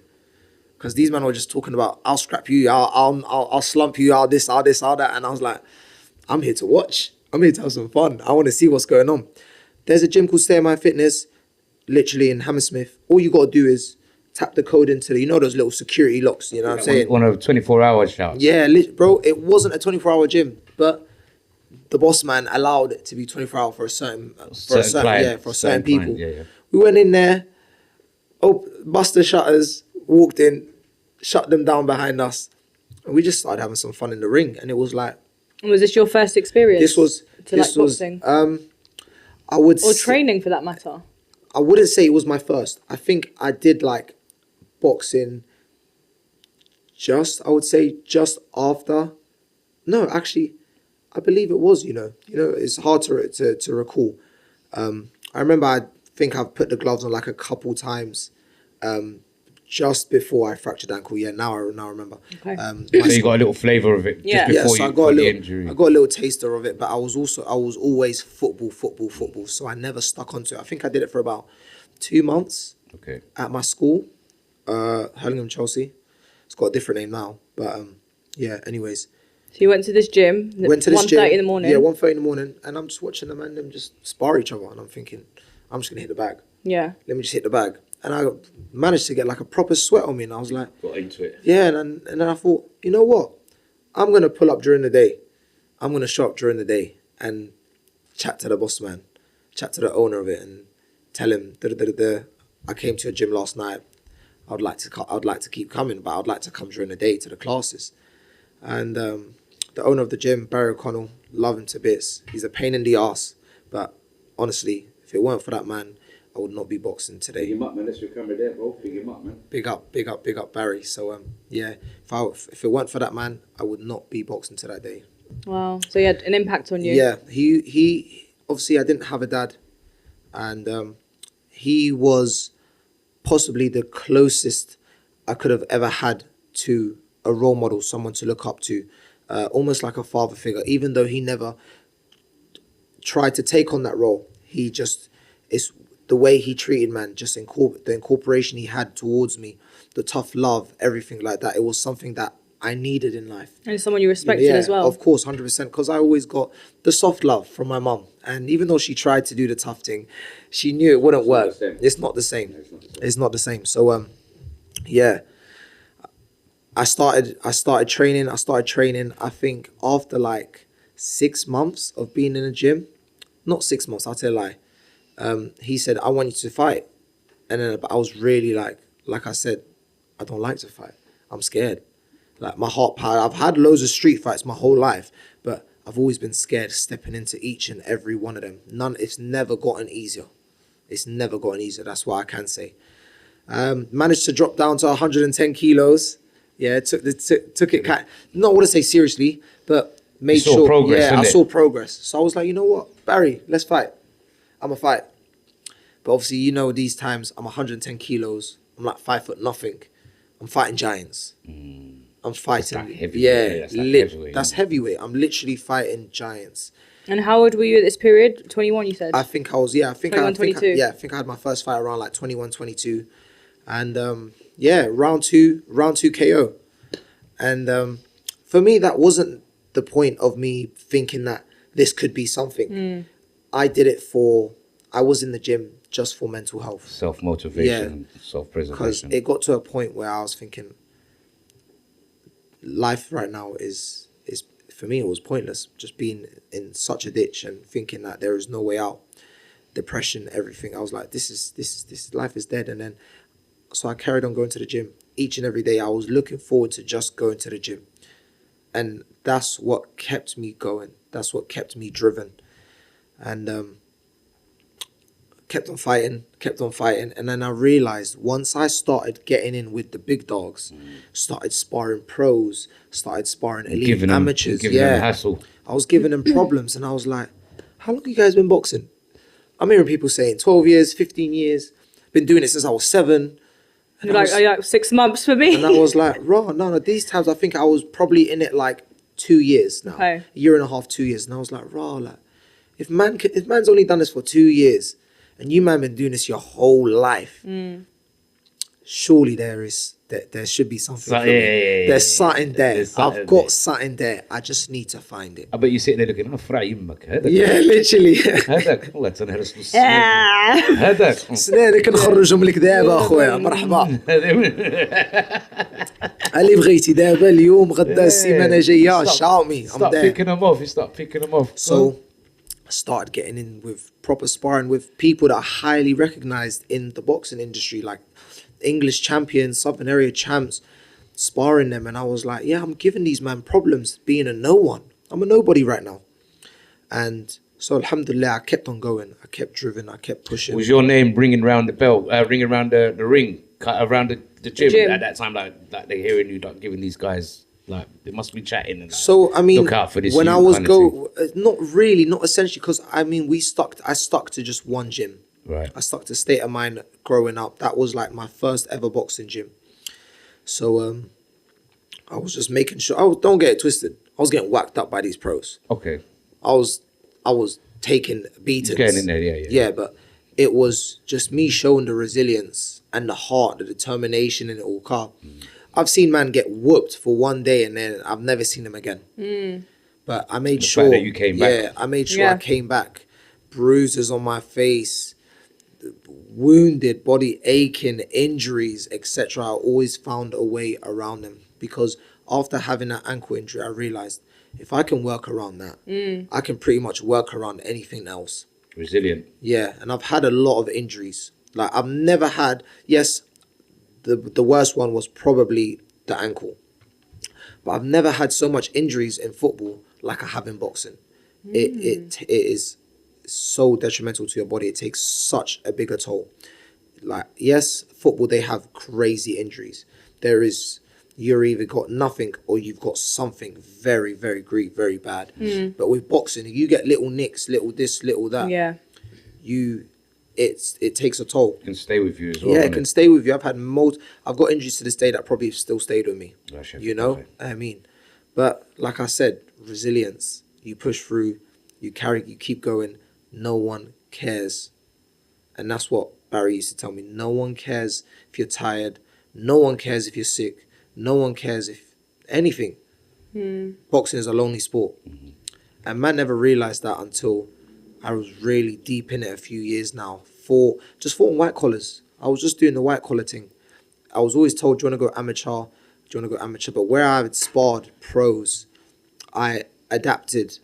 Because these men were just talking about, I'll scrap you, I'll slump you, I'll this, I'll that. And I was like, I'm here to watch. I'm here to have some fun. I want to see what's going on. There's a gym called Stay in My Fitness, literally in Hammersmith. All you got to do is tap the code into the, those little security locks, you know what I'm saying? One of 24-hour shouts. Yeah, bro, it wasn't a 24-hour gym, but the boss man allowed it to be 24-hour for a certain people. Yeah. We went in there, bust the shutters, walked in, shut them down behind us, and we just started having some fun in the ring. And it was like, was this your first experience? This was boxing. I would or training for that matter. I wouldn't say it was my first. I think I did like boxing just after. No, actually, I believe it was, it's hard to recall. I remember, I think I've put the gloves on like a couple times. just before I fractured ankle. Yeah, now I remember. Okay. So you got a little flavour of it Yeah. just before so you got the injury. I got a little taster of it, but I was always football. So I never stuck onto it. I think I did it for about 2 months Okay. at my school, Hurlingham Chelsea. It's got a different name now, but yeah. Anyways, So you went to this gym. went to this gym. 1:30 in the morning. Yeah, 1:30 in the morning, and I'm just watching the man them just spar each other, and I'm thinking, I'm just gonna hit the bag. Yeah. Let me just hit the bag, and I managed to get like a proper sweat on me, and I was like, Got into it. yeah, and then I thought, you know what? I'm going to pull up during the day. I'm going to show up during the day and chat to the boss man, chat to the owner of it and tell him, I came to your gym last night. I'd like to keep coming, but I'd like to come during the day to the classes. And the owner of the gym, Barry O'Connell, love him to bits. He's a pain in the ass, but honestly, if it weren't for that man, I would not be boxing Big today. him up, man. That's your camera there, bro. Big him up, man. Big up Barry. So yeah, if it weren't for that man, I would not be boxing to that day. Wow. So he had an impact on you. Yeah, he obviously I didn't have a dad, and he was possibly the closest I could have ever had to a role model, someone to look up to, almost like a father figure. Even though he never tried to take on that role, it's the way he treated man, just the incorporation he had towards me, the tough love, everything like that. It was something that I needed in life. And someone you respected as well. Of course, 100%, because I always got the soft love from my mum. And even though she tried to do the tough thing, she knew it wouldn't work. It's not the same. It's not the same. So, yeah, I started training. I think after like 6 months of being in a gym, not 6 months, I'll tell you a lie. He said, I want you to fight. And then I was really like I said, I don't like to fight. I'm scared. Like my heart power, I've had loads of street fights my whole life, but I've always been scared stepping into each and every one of them. It's never gotten easier. It's never gotten easier. That's what I can say. Managed to drop down to 110 kilos. Yeah, took it not want to say seriously, but made sure. Progress, I saw progress. So I was like, you know what, Barry, let's fight. I'm a fight. But obviously, you know, these times I'm 110 kilos. I'm like 5 foot nothing. I'm fighting giants. I'm fighting. That's heavyweight. That's heavyweight. I'm literally fighting giants. And how old were you at this period? 21, you said? I think I was, yeah. I think 21, I 22. I think I had my first fight around like 21, 22. And yeah, round two KO. And for me, that wasn't the point of me thinking that this could be something. I did it I was in the gym just for mental health. Self-motivation, Because self-preservation. it got to a point where I was thinking, life right now is for me, it was pointless. Just being in such a ditch and thinking that there is no way out. Depression, everything. I was like, this life is dead. And then, so I carried on going to the gym. Each and every day, I was looking forward to just going to the gym. And that's what kept me going. That's what kept me driven. And kept on fighting. And then I realized once I started getting in with the big dogs, started sparring pros, started sparring elite amateurs. Giving them hassle. I was giving them problems. And I was like, how long have you guys been boxing? I'm hearing people saying 12 years, 15 years. Been doing it since I was 7. And You're like 6 months for me. And I was like, no, these times I think I was probably in it like 2 years now. Okay. A year and a half, 2 years. And I was like, like, if man's only done this for 2 years, and you man been doing this your whole life, surely there should be something. So, yeah. There's something there. There's something I've got there. something there. I just need to find it. I bet you're sitting there looking, فرع يمك هذاك. Yeah, literally. هذاك والله تنهرس نص هذاك. سنانك نخرجهم لك دابا اخويا مرحبا. اللي بغيتي دابا اليوم غدا السيمانه جايه شاومي. Start picking them off. You start picking them off. So I started getting in with proper sparring with people that are highly recognized in the boxing industry, like English champions, Southern area champs, sparring them. And I was like, yeah, I'm giving these men problems being a no one. I'm a nobody right now. And so alhamdulillah, I kept on going. I kept driven. I kept pushing. Was your name ringing around the bell, ringing around the ring, around the gym at that time? Like they're hearing you, like giving these guys, like they must be chatting. And like, So I mean, look out for this when I you was kind of not really, not essentially, because I mean, I stuck to just one gym. Right. I stuck to State of Mind growing up. That was like my first ever boxing gym. So I was just making sure. Don't get it twisted. I was getting whacked up by these pros. Okay. I was taking beatings. Getting in there, yeah. Yeah, but it was just me showing the resilience and the heart, the determination in it all. I've seen man get whooped for one day and then I've never seen him again. But I made sure that you came back. Yeah, I made sure I came back. Bruises on my face, wounded, body aching, injuries, etc. I always found a way around them because after having that ankle injury, I realized if I can work around that, I can pretty much work around anything else. Resilient. Yeah, and I've had a lot of injuries. Like I've never had, yes, the worst one was probably the ankle. But I've never had so much injuries in football like I have in boxing. It is so detrimental to your body. It takes such a bigger toll. Like, yes, football, they have crazy injuries. You're either got nothing or you've got something very, very very bad. But with boxing, you get little nicks, little this, little that. Yeah. It takes a toll. It can stay with you as well. Yeah, it can stay with you. I've got injuries to this day that probably still stayed with me. You know, I mean, but like I said, resilience. You push through, you keep going. No one cares, and that's what Barry used to tell me. No one cares if you're tired. No one cares if you're sick. No one cares if anything. Boxing is a lonely sport, and man never realized that until I was really deep in it a few years now. Just fought on white collars. I was just doing the white collar thing. I was always told, do you want to go amateur? Do you want to go amateur? But where I had sparred pros, I adopted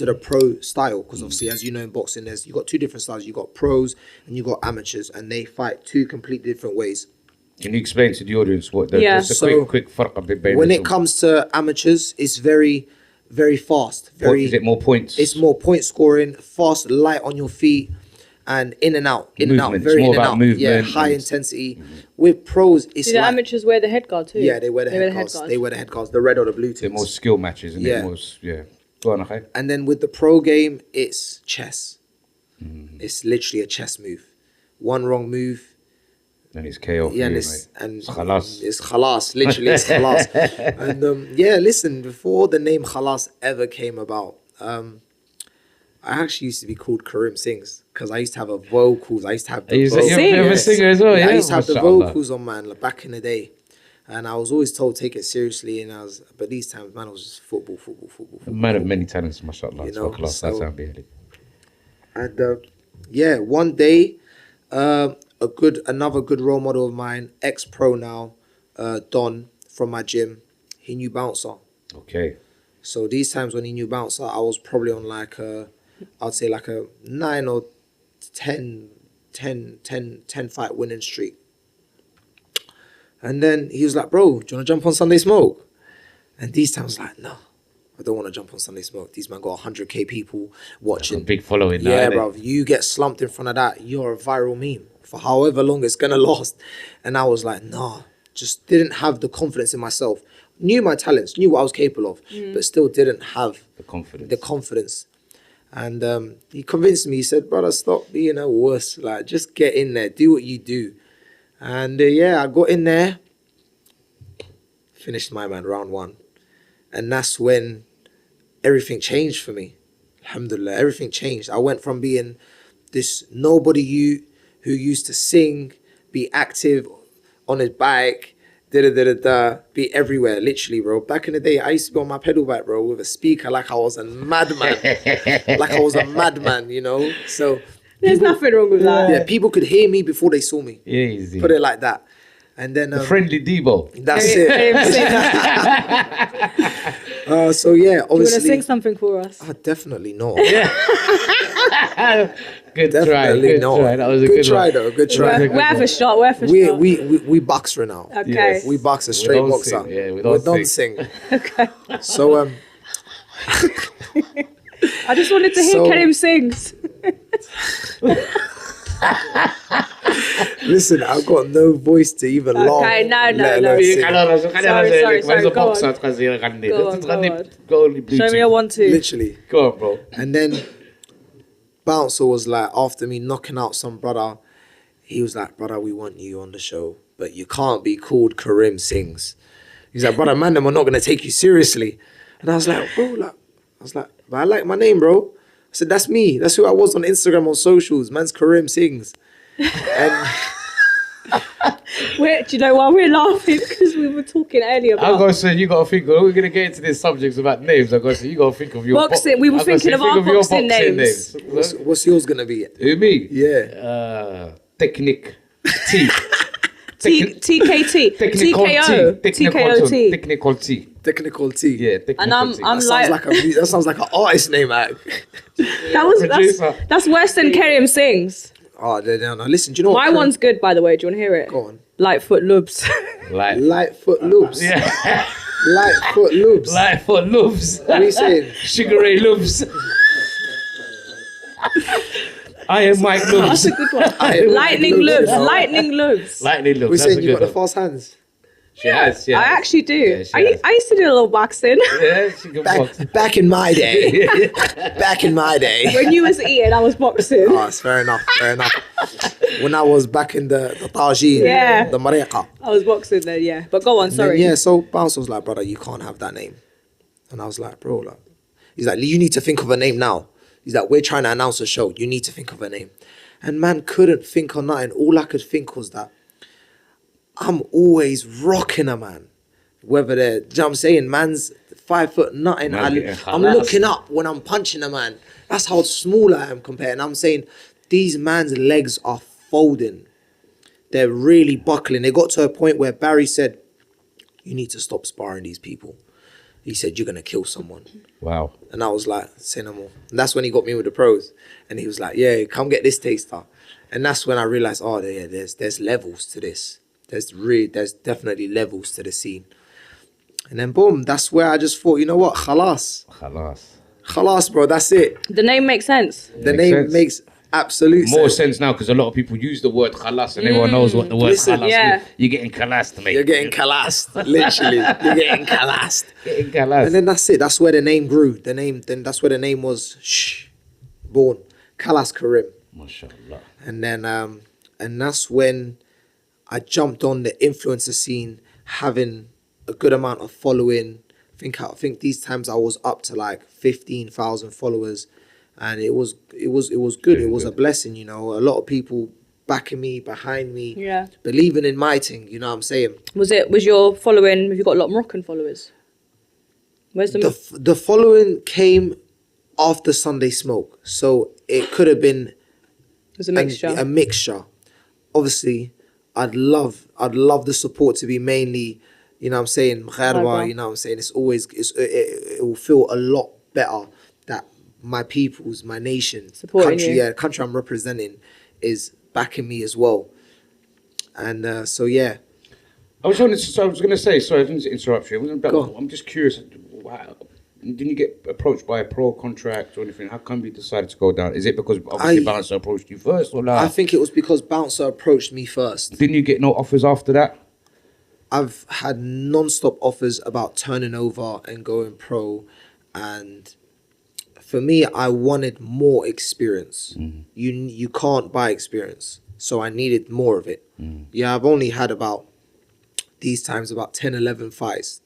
a pro style because obviously, as you know, in boxing, you got two different styles. You got pros and you got amateurs, and they fight two completely different ways. Can you explain to the audience what the quick farq? When it comes to amateurs, it's very, very fast. Is it more points? It's more point scoring, fast, light on your feet, and in and out, very more in and about out. Movement, Yeah, high intensity. With pros, it's Do the like amateurs wear the head guard too? yeah, they wear the head guards. They wear the head guards, the red or the blue They're things. more skill matches, and Yeah. Go on, okay. And then with the pro game, it's chess. It's literally a chess move. One wrong move, And it's KO. yeah, It's khalas. It's khalas. Literally, it's khalas. And yeah, listen. Before the name Khallas ever came about, I actually used to be called Karim Sings because I used to have a vocals. I used to have the vocals. You're a singer as well, yeah? I used to have the Mashallah. vocals on, man, like back in the day. And I was always told take it seriously, but these times, man, it was just football. A man of many talents, mashallah. You know, That's so- how big. And yeah, one day, another good role model of mine, ex-pro now, Don from my gym, he knew bouncer. Okay. So these times when he knew bouncer, I was probably on I'd say like a 9 or 10 fight winning streak. And then he was like, bro, do you want to jump on Sunday Smoke? And these times like, no, I don't want to jump on Sunday Smoke. These man got 100k people watching. A big following now. Yeah, innit? bro. You get slumped in front of that, you're a viral meme for however long it's gonna last. And I was like, nah, just didn't have the confidence in myself. Knew my talents, knew what I was capable of, but still didn't have The confidence. the confidence. And he convinced me. He said, brother, stop being a wuss. Like, just get in there, do what you do. And yeah, I got in there, finished my man round 1. And that's when everything changed for me. Alhamdulillah, everything changed. I went from being this nobody who used to sing, be active on his bike, be everywhere, literally, bro. Back in the day, I used to be on my pedal bike, bro, with a speaker like I was a madman. You know? So There's nothing wrong with that. yeah, people could hear me before they saw me. Easy. Put it like that. And then Friendly Debo. that's it. So yeah, Do you want to obviously, sing something for us? definitely not. Good try. Definitely Good not. try. That was a good try one. though. Good try. We're have a shot. We're have a We shot. we boxer now. Okay. Yes. We boxer, straight don't boxer. sing, yeah, we don't don't sing. Okay. So I just wanted to hear So- Karim sings. listen, I've got no voice to even laugh. Okay, no. let alone sing. Sorry, go on. Go on. Show me a 1-2. Literally. Go on, bro. And then Bouncer was like, after me knocking out some brother, he was like, brother, we want you on the show. but you can't be called Karim Sings. He's like, brother, man, them are not gonna take you seriously. And I was like, bro, but I like my name, bro. I said, that's me. That's who I was on Instagram, on socials. Man's Karim Sings. And Do you know why we're laughing? Because we were talking earlier I about gotta say, you gotta think. We're gonna get into these subjects about names. I gotta say, you gotta think of your boxing. We were thinking of our boxing names. what's yours gonna be? Who, me? Yeah. Technique T. TKT. Technical TKO. T. TKO T. Technical T. Technical T. Yeah, technical And I'm T. That sounds like an artist name, act. That's worse than Karim Sings. Oh, no. Listen, do you know what? My one's good, by the way. Do you want to hear it? Go on. Lightfoot Lubs. Lightfoot Loops. Yeah. Lightfoot Loops. Lightfoot Lubs. What are you saying? Sugar Ray Lubs. I am Mike That's Lubs. a good one. Lightning Lubs. Lightning Lubs. Lightning Lubs. We're That's saying a you've got good the one. fast hands. She has, yeah. I actually do. Yeah, she has. I used to do a little boxing. Yeah, she can box. Back in my day. Back in my day. When you was eating, I was boxing. Oh, it's fair enough. When I was back in the tagine, Yeah. the mariqa. I was boxing then, yeah. But go on, Then, sorry. yeah, so Bounce was like, brother, you can't have that name. And I was like, bro, like, he's like, you need to think of a name now. He's like, we're trying to announce a show. You need to think of a name. And man couldn't think of nothing. All I could think was that I'm always rocking a man. Whether they're, do you know what I'm saying? Man's 5 foot nothing. Man getting I'm Khallas. looking up when I'm punching a man. That's how small I am compared. And I'm saying, these man's legs are folding. They're really buckling. They got to a point where Barry said, you need to stop sparring these people. He said, you're going to kill someone. Wow. And I was like, say no more. And that's when he got me with the pros. And he was like, yeah, come get this taster. And that's when I realized, oh, yeah, there's levels to this. There's definitely levels to the scene. And then boom, that's where I just thought, you know what, Khallas, bro, that's it. The name makes sense. The Makes name sense. makes absolute More sense. sense now because a lot of people use the word khalas and everyone knows what the word Listen, khalas yeah. means. You're getting khalas, mate. You're getting khalas, literally. You're getting khalas. Getting khalas. And then that's it. That's where the name grew. Then that's where the name was born. Khallas Karim. MashaAllah. And then and that's when I jumped on the influencer scene, having a good amount of following. I think these times I was up to like 15,000 followers, and it was good. It was a blessing, you know. A lot of people backing me, behind me, Yeah. believing in my thing. You know what I'm saying? Was your following, have you got a lot of Moroccan followers? Where's the... The following came after Sunday Smoke, so it could have been It was a mixture. a mixture. Obviously, I'd love the support to be mainly, you know what I'm saying, Mgharba, you know what I'm saying. It will feel a lot better that my peoples, my nation, Supporting you. country I'm representing is backing me as well. And so yeah. I was going to say, sorry, I didn't interrupt you. Go on. I'm just curious. Wow. Didn't you get approached by a pro contract or anything? How come you decided to go down? Is it because obviously Bouncer approached you first or not? I think it was because Bouncer approached me first. Didn't you get no offers after that? I've had non-stop offers about turning over and going pro, and for me, I wanted more experience. You can't buy experience, so I needed more of it. Yeah, I've only had about 10, 11 fights,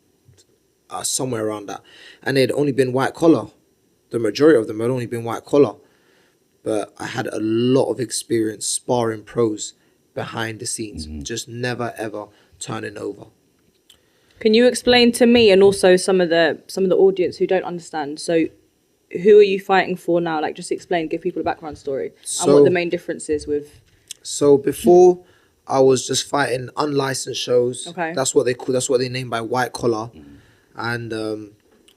somewhere around that, and they'd only been white collar. The majority of them had only been white collar, but I had a lot of experience sparring pros behind the scenes, just never ever turning over. Can you explain to me and also some of the audience who don't understand? So, who are you fighting for now? Like, just explain, give people a background story and what the main difference is with. So before, I was just fighting unlicensed shows. Okay. That's what they call. That's what they name by white collar, and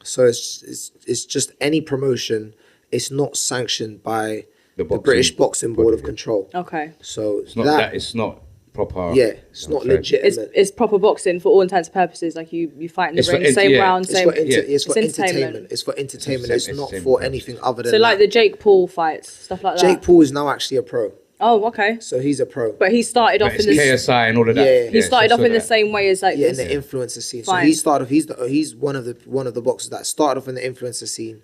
so it's just any promotion. It's not sanctioned by the British Boxing Board of Control. Okay. So It's not that. It's not proper. Yeah, it's not legitimate. It's proper boxing for all intents and purposes. Like you fight in the ring, same round, same. It's for entertainment. entertainment. It's for entertainment. It's not entertainment for purposes. anything other than So like that. the Jake Paul fights, stuff like that. Jake Paul is now actually a pro. Oh, okay. So he's a pro. But he started off It's in the KSI and all of that. Yeah. he started so off in the that. same way as like Yeah, in this. the influencer scene. Fine. So he started. He's one of the boxers that started off in the influencer scene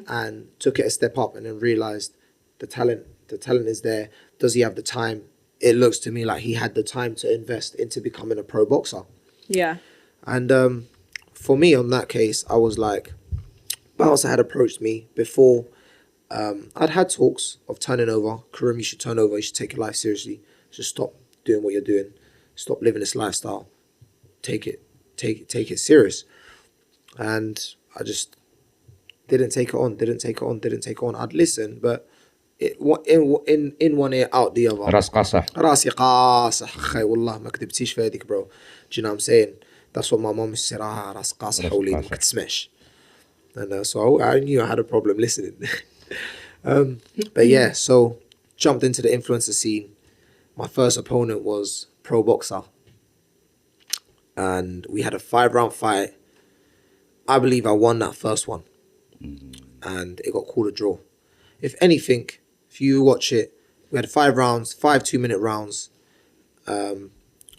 and took it a step up, and then realized the talent is there. Does he have the time? it looks to me like he had the time to invest into becoming a pro boxer. Yeah. And for me, on that case, I was like, Bouncer had approached me before. I'd had talks of turning over. Karim, you should turn over. You should take your life seriously. Just stop doing what you're doing. Stop living this lifestyle. Take it serious. And I just didn't take it on. I'd listen, but in one ear, out the other. راس قاصح. راسي قاصح خي والله ما كذبتيش في هذيك bro. Do you know what I'm saying? That's what my mom used to say. راس قاصح حولي ما كتسمعش. And so I knew I had a problem listening. But yeah, so jumped into the influencer scene. My first opponent was pro boxer. And we had a 5-round fight. I believe I won that first one. And it got called a draw. If anything, if you watch it, we had 5 rounds, 5 2-minute rounds. I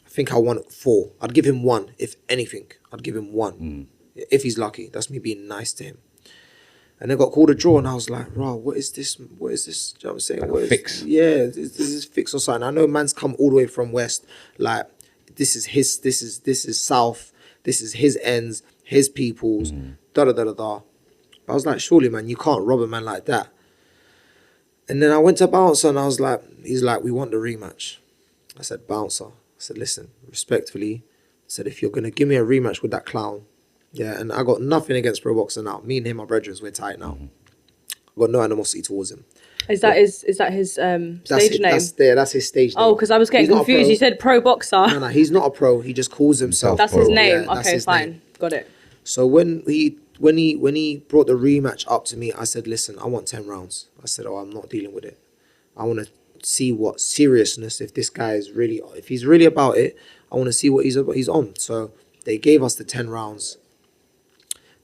think I won 4. I'd give him 1. If anything, I'd give him 1. If he's lucky. That's me being nice to him. And it got called a draw, and I was like, "Raw, what is this? What is this?" Do you know what I'm saying? Like a fix. Yeah, this is fix or something. I know man's come all the way from West. Like, this is South. This is his ends, his peoples. Da da da da da. I was like, surely, man, you can't rob a man like that. And then I went to Bouncer, and I was like, he's like, we want the rematch. I said, Bouncer. I said, listen, respectfully. I said, if you're gonna give me a rematch with that clown. Yeah, and I got nothing against pro boxer now. Me and him are brethren, we're tight now. I've got no animosity towards him. Is that his stage name? That's his stage name. Oh, because I was getting He's not a confused. pro. You said pro boxer. No, he's not a pro. He just calls himself. That's pro. his name. Yeah, that's Okay, his fine. name. Got it. So when he brought the rematch up to me, I said, listen, I want 10 rounds. I said, I'm not dealing with it. I want to see what seriousness, if this guy is really, if he's really about it, I want to see what he's on. So they gave us the 10 rounds.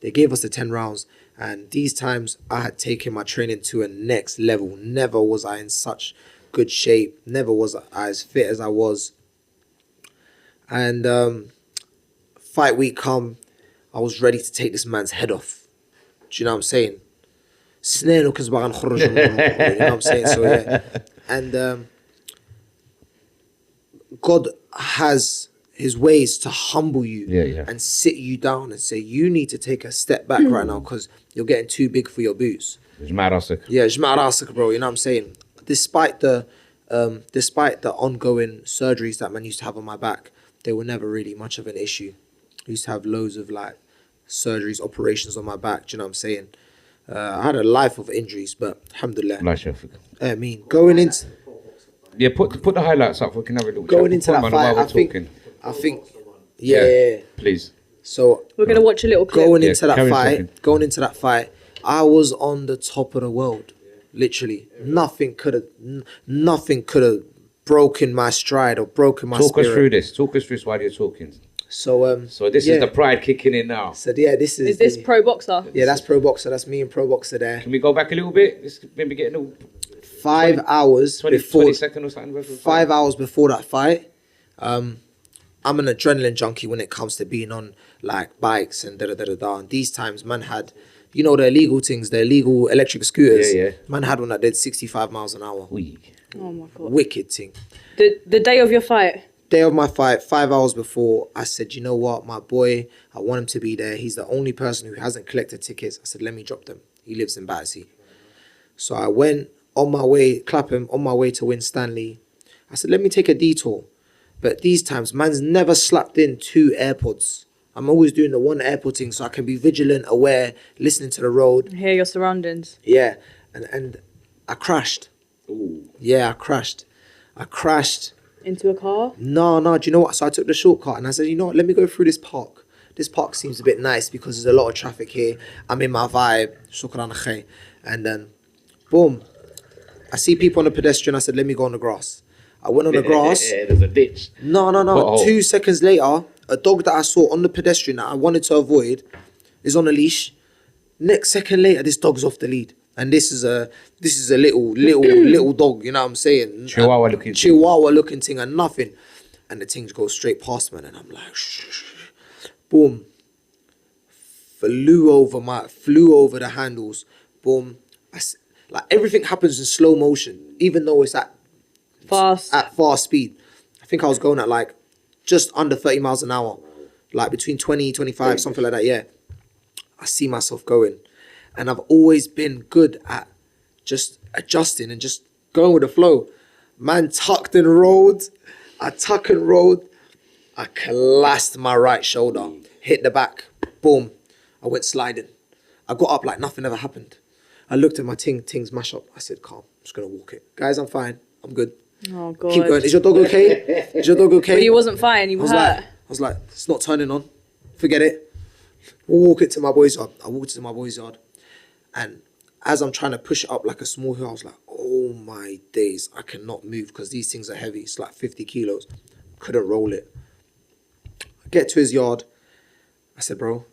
And these times I had taken my training to a next level. Never was I in such good shape. Never was I as fit as I was. And fight week come, I was ready to take this man's head off. Do you know what I'm saying? You know what I'm saying? So yeah. And God has his ways to humble you and sit you down and say, you need to take a step back right now because you're getting too big for your boots. جمع راسك. Yeah, جمع راسك, bro. You know what I'm saying? Despite the ongoing surgeries that man used to have on my back, they were never really much of an issue. I used to have loads of like surgeries, operations on my back. Do you know what I'm saying? I had a life of injuries, but alhamdulillah. الله يشافيك. I mean, going into Yeah, put the highlights up. We can have a little going chat. into that While fight, we're I think, yeah. Please. So We're gonna watch a little clip. going into carry that fight, I was on the top of the world, literally. Nothing could have broken my stride or broken my spirit. Talk us through this. Talk us through this while you're talking. So So this is the pride kicking in now. So yeah, this is. Is this pro boxer? Yeah, that's pro boxer. That's me and pro boxer there. Can we go back a little bit? Let's maybe get a little 5 hours 20 before. seconds or something. 5 hours before that fight. I'm an adrenaline junkie when it comes to being on like bikes and da. And these times, man had, you know, the illegal things, the illegal electric scooters. Yeah. Man had one that did 65 miles an hour. Oh my god. Wicked thing. The day of your fight. Day of my fight, 5 hours before, I said, you know what, my boy, I want him to be there. He's the only person who hasn't collected tickets. I said, let me drop them. He lives in Battersea. So I went on my way, on my way to win Stanley. I said, let me take a detour. But these times, man's never slapped in 2 AirPods. I'm always doing the 1 AirPod thing so I can be vigilant, aware, listening to the road. Hear your surroundings. Yeah, and I crashed. Ooh. Yeah, I crashed. Into a car? No, do you know what? So I took the shortcut and I said, you know what, let me go through this park. This park seems a bit nice because there's a lot of traffic here. I'm in my vibe. Shukran khay. And then, boom. I see people on the pedestrian. I said, let me go on the grass. I went on the grass. Yeah, there's a ditch. No. Uh-oh. 2 seconds later, a dog that I saw on the pedestrian that I wanted to avoid is on a leash. Next second later, this dog's off the lead. And this is a little dog, you know what I'm saying? Chihuahua looking thing and nothing. And the thing goes straight past me and I'm like, shh. Boom. Flew over the handles. Boom. Like everything happens in slow motion, even though it's at Fast. at fast speed. I think I was going at like just under 30 miles an hour, like between 20, 25, something like that. Yeah, I see myself going, and I've always been good at just adjusting and just going with the flow. Man tucked and rolled. I tuck and rolled. I collapsed my right shoulder, hit the back, boom. I went sliding. I got up like nothing ever happened. I looked at my things mash up. I said, calm, I'm just gonna walk it. Guys, I'm fine, I'm good. Oh God. Keep going. Is your dog okay? Is your dog okay? But you wasn't fine. You were hurt. I was like, it's not turning on. Forget it. We'll walk it to my boy's yard. I walked to my boy's yard. And as I'm trying to push it up like a small hill, I was like, oh my days, I cannot move because these things are heavy. It's like 50 kilos. Couldn't roll it. I get to his yard. I said, bro,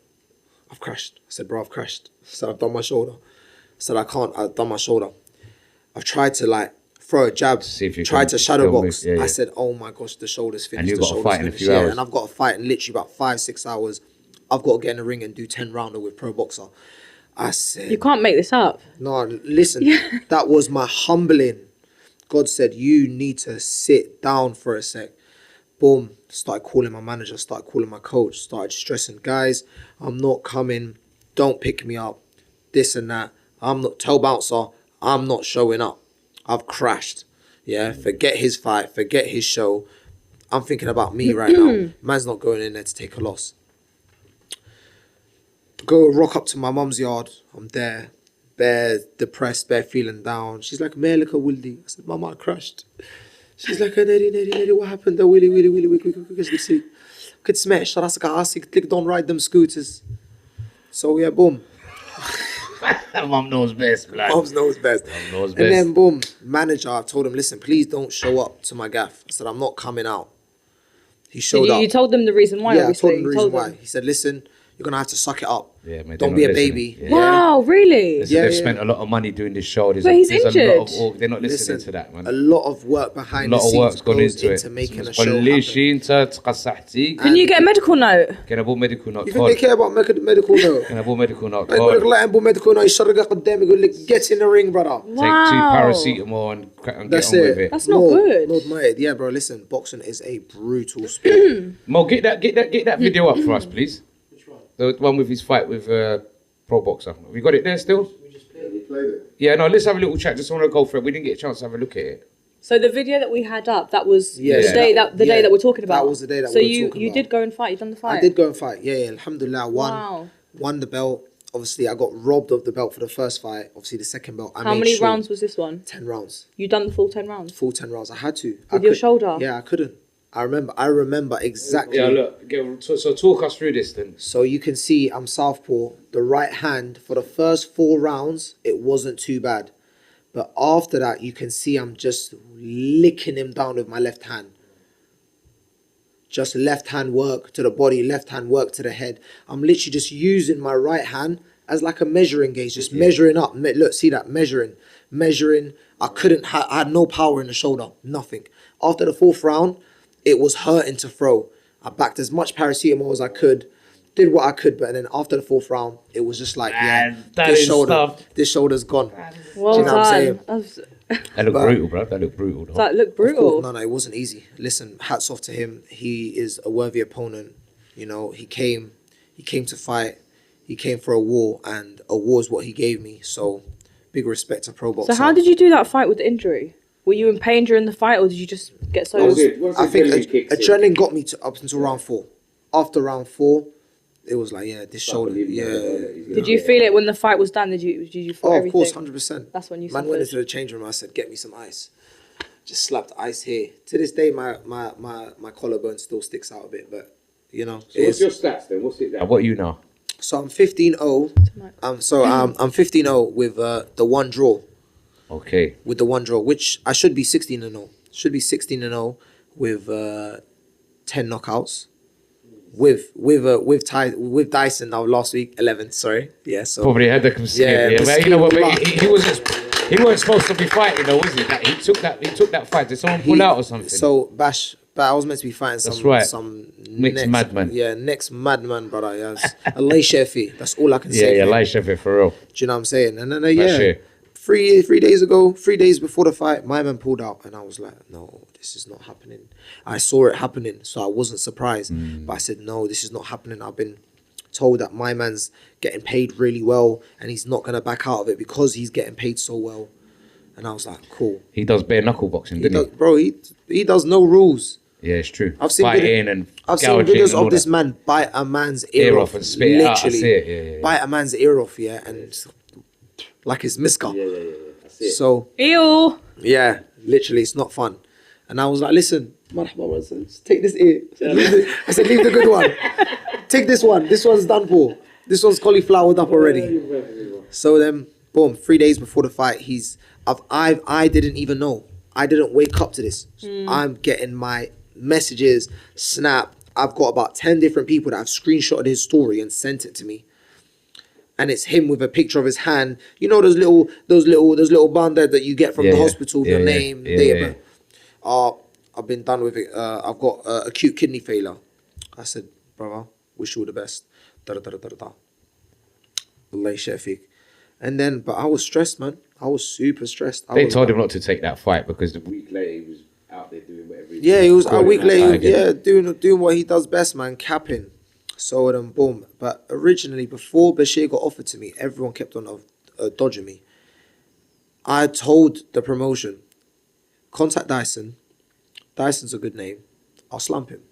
I've crashed. I said, I've said, I've done my shoulder. I said, I've done my shoulder. I've tried to like throw a jab, tried to shadow box. Yeah, yeah. I said, oh my gosh, the shoulder's finished. And you've the got to shoulder's fight in a finished. few hours. And I've got to fight in literally about 5-6 hours. I've got to get in the ring and do 10 rounder with pro boxer. I said, You can't make this up. no, listen, that was my humbling. God said, you need to sit down for a sec. Boom, started calling my manager, started calling my coach, started stressing, guys, I'm not coming, don't pick me up, this and that. I'm not, tell bouncer, I'm not showing up. I've crashed. Yeah, forget his fight, forget his show. I'm thinking about me right now. Man's not going in there to take a loss. Go rock up to my mum's yard. I'm there, bare depressed, bare feeling down. She's like, Malika Wildi. I said, Mama, I crashed. She's like, Neri, what happened? Willy, could smash. Don't ride them scooters. So yeah, boom. Mum knows best, blood. Mum knows best. Mum knows best. And then boom, manager, I told him, listen, please don't show up to my gaff. I said, I'm not coming out. He showed up. You told them the reason why, Yeah, obviously. I told him the You reason told why. them. He said, listen, you're going to have to suck it up. Yeah, mate, Don't they're be not a listening. baby. Yeah. Wow, really? They said Yeah, they've yeah. spent a lot of money doing this show. But he's there's injured. a lot of, they're not listening Listen, to that, man. a lot of work behind A the lot of scenes work's gone goes into it. making a بس show ليش happen. انت تقصحتي Can you get a medical note? كان ابو medical note You think they care about medical note? كان ابو medical note يقول لك لا ابو medical note يشرقه قدام يقول لك get in the ring brother. take 2 paracetamol and get That's on with it. it. That's not good. Not my yeah, bro. Listen, boxing is a brutal sport. Mo, get that video up for us, please. Which one? The one with his fight with pro boxer. Have you got it there still? We just played it. Yeah, no. Let's have a little chat. Just want to go for it. We didn't get a chance to have a look at it. So the video that we had up, that was Yeah, the day that yeah, day that we're talking about. that was the day that so we were talking you about. did go and fight. You done the fight. I did go and fight. Yeah, alhamdulillah, I Wow. won the belt. Obviously, I got robbed of the belt for the first fight. Obviously, the second belt, I How made many sure- rounds was this one? 10 rounds. You done the full 10 rounds. Full 10 rounds. I had to. With your shoulder? Yeah, I couldn't. I remember exactly. Yeah, look. So talk us through this then. So you can see I'm southpaw. The right hand, for the first 4 rounds, it wasn't too bad. But after that, you can see I'm just licking him down with my left hand. Just left hand work to the body, left hand work to the head. I'm literally just using my right hand as like a measuring gauge, just measuring up. Look, see that, measuring. I had no power in the shoulder, nothing. After the 4th round, it was hurting to throw. I backed as much paracetamol as I could, did what I could, but then after the 4th round, it was just like, yeah, that this is shoulder, tough. this shoulder's gone. Well Do you know what I'm done. saying? That looked But- brutal, bro. That looked brutal. Though. That looked Of course, brutal. no, it wasn't easy. Listen, hats off to him. He is a worthy opponent. You know, he came to fight. He came for a war, and a war is what he gave me. So, big respect to pro boxer. So how did you do that fight with the injury? Were you in pain during the fight, or did you just get so? Once I think adrenaline kicks in. adrenaline got me up until round 4. After round 4, it was like, yeah, this shoulder, Unbelievable. yeah. Did you feel it when the fight was done? Did you feel Oh, of everything? course, 100%. That's when you Man went suffered. into the change room. I said, "Get me some ice." Just slapped ice here. To this day, my collarbone still sticks out a bit, but you know. So what's your stats then? What's it now? What you know? So I'm 15-0. I'm 15-0 with the one draw. Okay. With the one draw, which I should be 16-0. Should be 16-0 with 10 knockouts. With Dyson now last week 11. Sorry, yeah. So Probably had the Yeah, yeah, but but you know what? skill But he wasn't. He wasn't supposed to be fighting though, was he? He took that fight. Did someone pull out or something? So Bash, but I was meant to be fighting That's some right. some Next madman. Yeah, next madman, brother. Yes, Allah Shefi. That's all I can yeah, say. yeah, for him. like Chevy for real. Do you know what I'm saying? And then That's yeah, it. 3 days ago, 3 days before the fight, my man pulled out, and I was like, no, this is not happening. I saw it happening, so I wasn't surprised. But I said, no, this is not happening. I've been told that my man's getting paid really well, and he's not gonna back out of it because he's getting paid so well. And I was like, cool. He does bare knuckle boxing, didn't he? Bro, he does no rules. Yeah, it's true. I've seen I've seen videos of this man bite a man's ear off and spit it out. I see it. Yeah. Bite a man's ear off, yeah, and like it's Miska. Yeah. I see it. So Ew. yeah, literally, it's not fun. And I was like, listen, marhaba, I said, take this ear. I said, leave the good one. Take this one. This one's done for. This one's cauliflowered up already. So then, boom, 3 days before the fight, I didn't even know. I didn't wake up to this. I'm getting my messages, snap. I've got about 10 different people that have screenshotted his story and sent it to me. And it's him with a picture of his hand. You know those little bandage that you get from the hospital with your name, date of birth. I've been done with it. I've got acute kidney failure. I said, brother, wish you all the best. Allah Shafiq. And then, but I was stressed, man. I was super stressed. They told him not to take that fight because A week later, he was out there doing whatever he Yeah, he was a week later. Yeah. Doing what he does best, man, capping. So then, boom. But originally, before Bashir got offered to me, everyone kept on dodging me. I told the promotion, contact Dyson. Dyson's a good name. I'll slump him.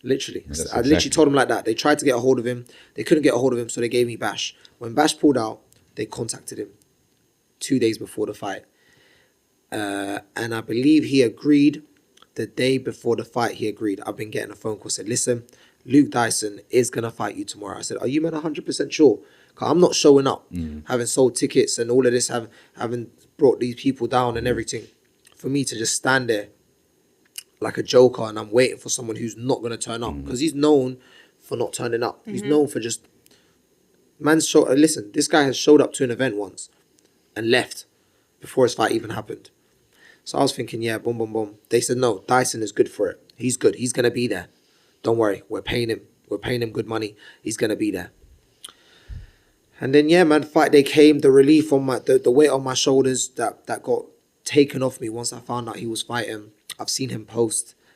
Literally. I literally told him like that. They tried to get a hold of him. They couldn't get a hold of him, so they gave me Bash. When Bash pulled out, they contacted him 2 days before the fight. And I believe he agreed the day before the fight. He agreed. I've been getting a phone call, said, listen, Luke Dyson is going to fight you tomorrow. I said, are you man 100% sure? Because I'm not showing up, having sold tickets and all of this, having brought these people down and everything. For me to just stand there like a joker and I'm waiting for someone who's not going to turn up. Because he's known for not turning up. He's known for just... Listen, this guy has showed up to an event once and left before his fight even happened. So I was thinking, yeah, boom, boom, boom. They said, no, Dyson is good for it. He's good. He's going to be there. Don't worry. We're paying him. We're paying him good money. He's going to be there. And then, yeah, man, fight day came. The relief on the weight on my shoulders that got taken off me once I found out he was fighting. I've seen him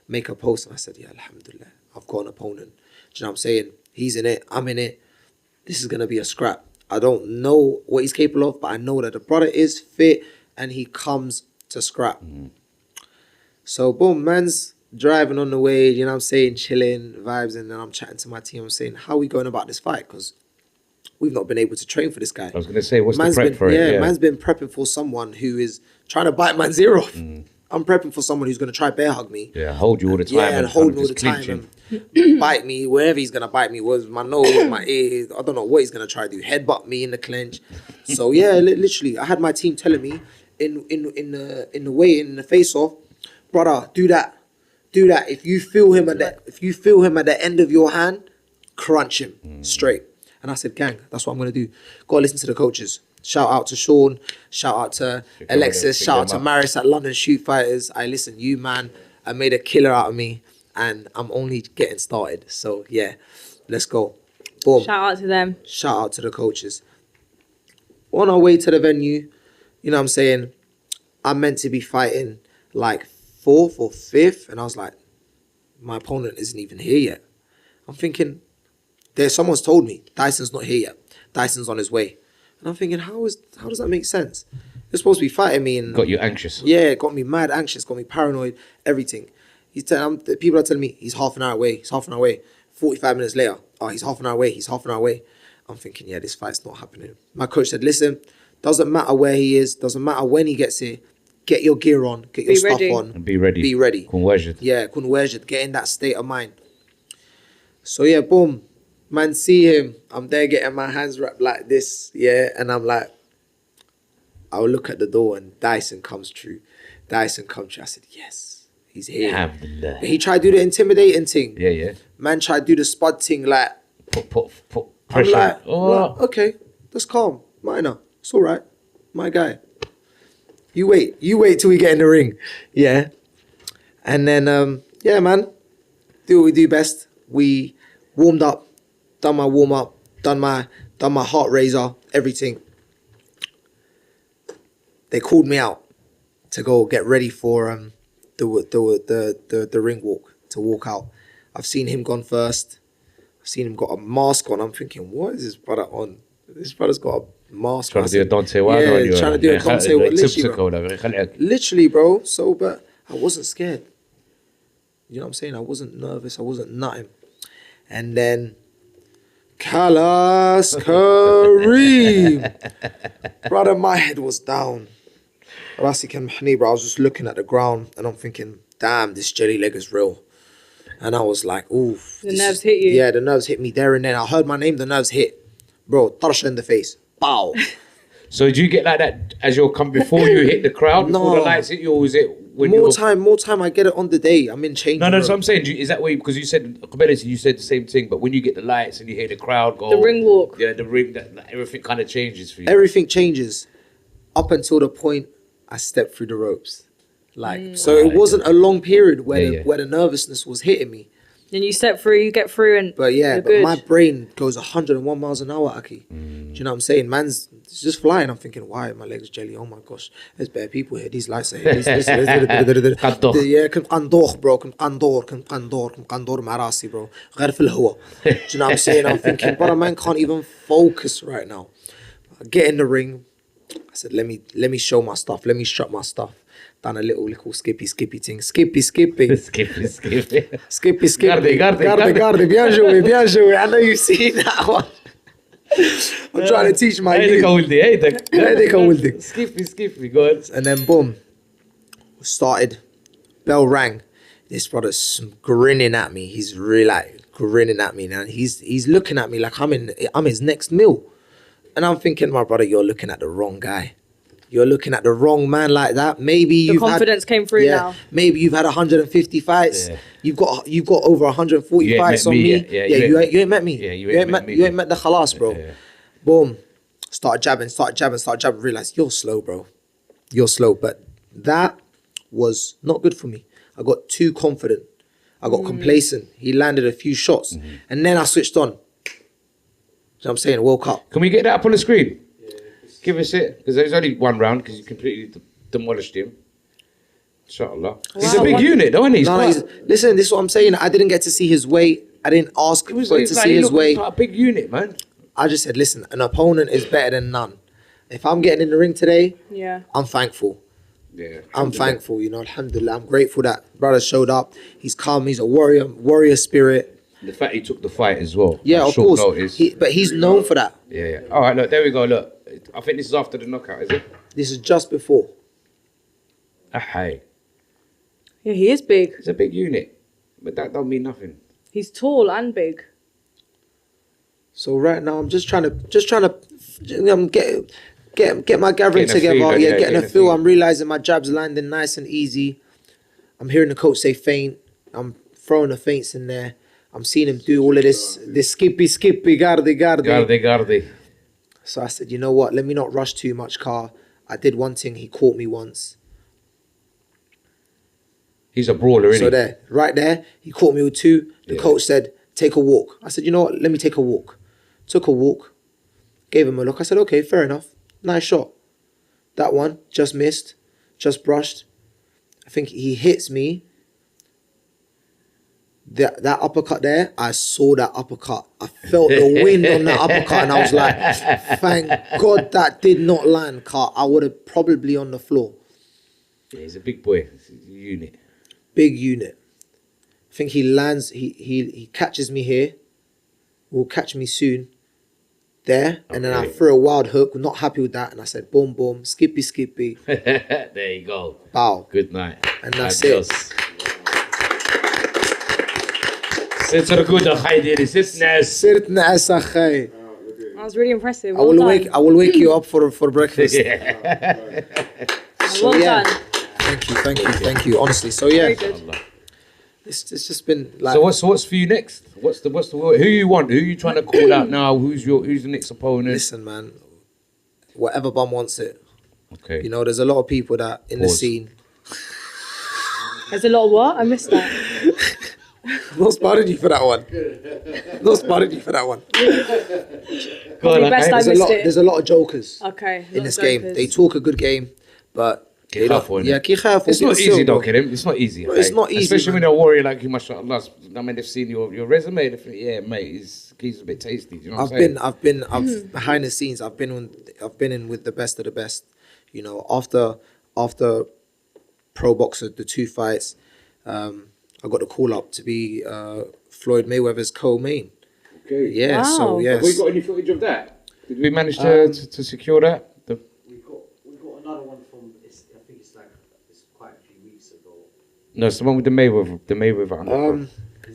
make a post. And I said, yeah, alhamdulillah, I've got an opponent. Do you know what I'm saying? He's in it. I'm in it. This is going to be a scrap. I don't know what he's capable of, but I know that the brother is fit and he comes to scrap. So, boom, man's driving on the way, you know what I'm saying, chilling, vibes, and then I'm chatting to my team. I'm saying, how are we going about this fight? Because we've not been able to train for this guy. I was going to say, what's the prep for it? Yeah, man's been prepping for someone who is trying to bite man's ear off. I'm prepping for someone who's going to try bear hug me. Yeah, hold you all the time. Yeah, and hold me all the time. And bite me, wherever he's going to bite me, was my nose, my ear. I don't know what he's going to try to do. Headbutt me in the clinch. So, yeah, literally, I had my team telling me in the weigh-in, in the face-off, brother, do that. Do that. If you feel him at the end of your hand, crunch him straight. And I said, gang, that's what I'm going to do. Go listen to the coaches. Shout out to Sean. Shout out to Alexis. Shout out to Maris at London Shoot Fighters. Listen, you, man, I made a killer out of me. And I'm only getting started. So, yeah, let's go. Boom. Shout out to them. Shout out to the coaches. On our way to the venue, you know what I'm saying, I'm meant to be fighting like 4th or 5th. And I was like, my opponent isn't even here yet. I'm thinking, someone's told me Dyson's not here yet. Dyson's on his way. And I'm thinking, how does that make sense? You're supposed to be fighting me. And got you anxious. Yeah, it got me mad anxious, got me paranoid, everything. People are telling me he's half an hour away. He's half an hour away. 45 minutes later, he's half an hour away. He's half an hour away. I'm thinking, yeah, this fight's not happening. My coach said, listen, doesn't matter where he is, doesn't matter when he gets here. Get your gear on, get your stuff on. And be ready. Be ready. Kun wajid. Yeah, kun wajid. Get in that state of mind. So yeah, boom. Man, see him. I'm there getting my hands wrapped like this. Yeah, and I'm like, I'll look at the door and Dyson comes through. I said, yes, he's here. Alhamdulillah. But he tried to do the intimidating thing. Yeah. Man tried to do the spud thing like. Put I'm pressure. like, well, okay, that's calm. Minor. It's all right. My guy. You wait till we get in the ring. Yeah. And then, yeah, man, do what we do best. We warmed up, done my warm-up, done my heart raiser, everything. they called me out to go get ready for the ring walk, to walk out. I've seen him gone first. I've seen him got a mask on. I'm thinking, what is this brother on? This brother's got a mask. Trying to do a Dante Wilder on you. Trying to do a Dante Wilder. Literally, bro. So, but I wasn't scared. You know what I'm saying? I wasn't nervous. I wasn't nothing. And then Khallas Karim. Brother, my head was down. Rasi kan mahni, bro. I was just looking at the ground and I'm thinking, damn, this jelly leg is real. And I was like, ooh. The nerves hit you? Yeah, the nerves hit me there and then. I heard my name, the nerves hit. Bro, tarsha in the face. Bow. So do you get like that as you're come before you hit the crowd, before the lights hit you, or is it when more time, I get it on the day. I'm in change. No, that's what I'm saying. Is that way? Because you said, you said the same thing, but when you get the lights and you hear the crowd go... The ring walk. Yeah, the ring, that everything kind of changes for you. Everything changes up until the point I stepped through the ropes. So it wasn't a long period where the nervousness was hitting me. Then you step through, you get through, and but my brain goes 101 miles an hour, Aki. Do you know what I'm saying? Man's just flying. I'm thinking, why are my legs jelly? Oh my gosh, there's bare people here. These lights are here. Yeah, كنت قندور bro, كنت قندور مع راسي bro. غير في الهواء. Do you know what I'm saying? I'm thinking, but a man can't even focus right now. I get in the ring. I said, let me show my stuff. Let me strut my stuff. Done a little skippy thing. Skippy. Skippy. Garde. Bien joué. I know you've seen that one. I'm trying to teach my youth. Skippy, go on. And then boom, started. Bell rang. This brother's grinning at me. He's really like grinning at me now. He's looking at me like I'm his next meal. And I'm thinking, my brother, you're looking at the wrong guy. You're looking at the wrong man like that. Maybe the confidence came through now. Maybe you've had 150 fights. Yeah. You've got over 140 fights on me. You ain't met me. Yeah, you ain't met the Khallas, bro. Yeah. Boom. Start jabbing. Realize you're slow, bro. You're slow. But that was not good for me. I got too confident. I got complacent. He landed a few shots. And then I switched on. You know what I'm saying? Woke up. Can we get that up on the screen? Give us it, because there's only one round, because you completely demolished him. Inshallah. Wow. He's a big unit, though, isn't he? Listen, this is what I'm saying. I didn't get to see his weight. I didn't ask to see his weight. He's like a big unit, man. I just said, listen, an opponent is better than none. If I'm getting in the ring today, I'm thankful. Yeah, I'm thankful, you know, alhamdulillah. I'm grateful that brother showed up. He's calm. He's a warrior spirit. The fact he took the fight as well. Yeah, of course. But he's known for that. Yeah. All right, look, there we go, look. I think this is after the knockout, is it? This is just before. Hey. Yeah, he is big. He's a big unit, but that don't mean nothing. He's tall and big. So right now, I'm just trying to get my gathering together. Getting a feel. I'm realizing my jab's landing nice and easy. I'm hearing the coach say feint. I'm throwing the feints in there. I'm seeing him do all of this skippy, garde. So I said, you know what? Let me not rush too much, Car. I did one thing. He caught me once. He's a brawler, isn't he? So right there, he caught me with two. The coach said, take a walk. I said, you know what? Let me take a walk. Took a walk. Gave him a look. I said, okay, fair enough. Nice shot. That one, just missed. Just brushed. I think he hits me. That uppercut there, I saw that uppercut. I felt the wind on that uppercut and I was like, thank God that did not land, Car. I would have probably on the floor. Yeah, he's a big boy. He's a unit. Big unit. I think he lands, he catches me here. Will catch me soon. There. And then I threw a wild hook. Not happy with that. And I said, boom, boom, skippy. There you go. Bow. Good night. And that's it. Sitter good, Khaydiri. Sirtna asakhay. That was really impressive. I will wake you up for breakfast. Well done. Thank you. Honestly, so yeah. Very good. It's just been like. So what's for you next? What's the who you want? Who you trying to call out now? Who's the next opponent? Listen, man. Whatever bum wants it. Okay. You know, there's a lot of people that in the scene. There's a lot of what? I missed that. Not spotted you for that one. Probably best I missed it. There's a lot of jokers in this game. They talk a good game, but Keep they careful, don't. innit? Yeah, keep careful. It's get not the seal, easy though, bro. Karim. It's not easy. Bro, it's not easy, especially man. when you're a warrior like you, mashallah. I mean, they've seen your resume. They think, yeah, mate, he's a bit tasty. Do you know what I'm saying? I've behind the scenes. I've been in with the best of the best. You know, after pro boxer, the 2 fights, I got the call up to be Floyd Mayweather's co-main. Okay. Yeah, so Wow. yes. Have we got any footage of that? Did we manage to secure that? We got another one from. I think it's quite a few weeks ago. No, it's the one with the Mayweather. Is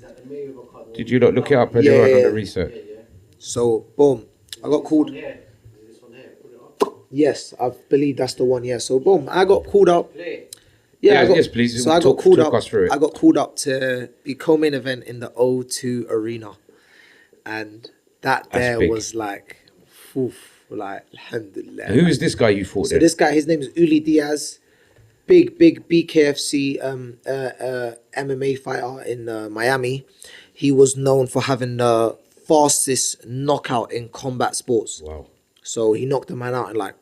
that the Mayweather card? Did you look it up earlier on the research? Yeah. So boom, I got called. Here. Is this one here? Put it up. Yes, I believe that's the one. Yeah. So boom, I got called up. Play. Yeah, Yes, please. So I got Talk called up. us through it. I got called up to be co-main event in the O2 Arena, and that That's there big. was like, like alhamdulillah. Who is this guy you fought So there? this guy, his name is Uli Diaz, big BKFC MMA fighter in Miami. He was known for having the fastest knockout in combat sports. Wow. So he knocked a man out in like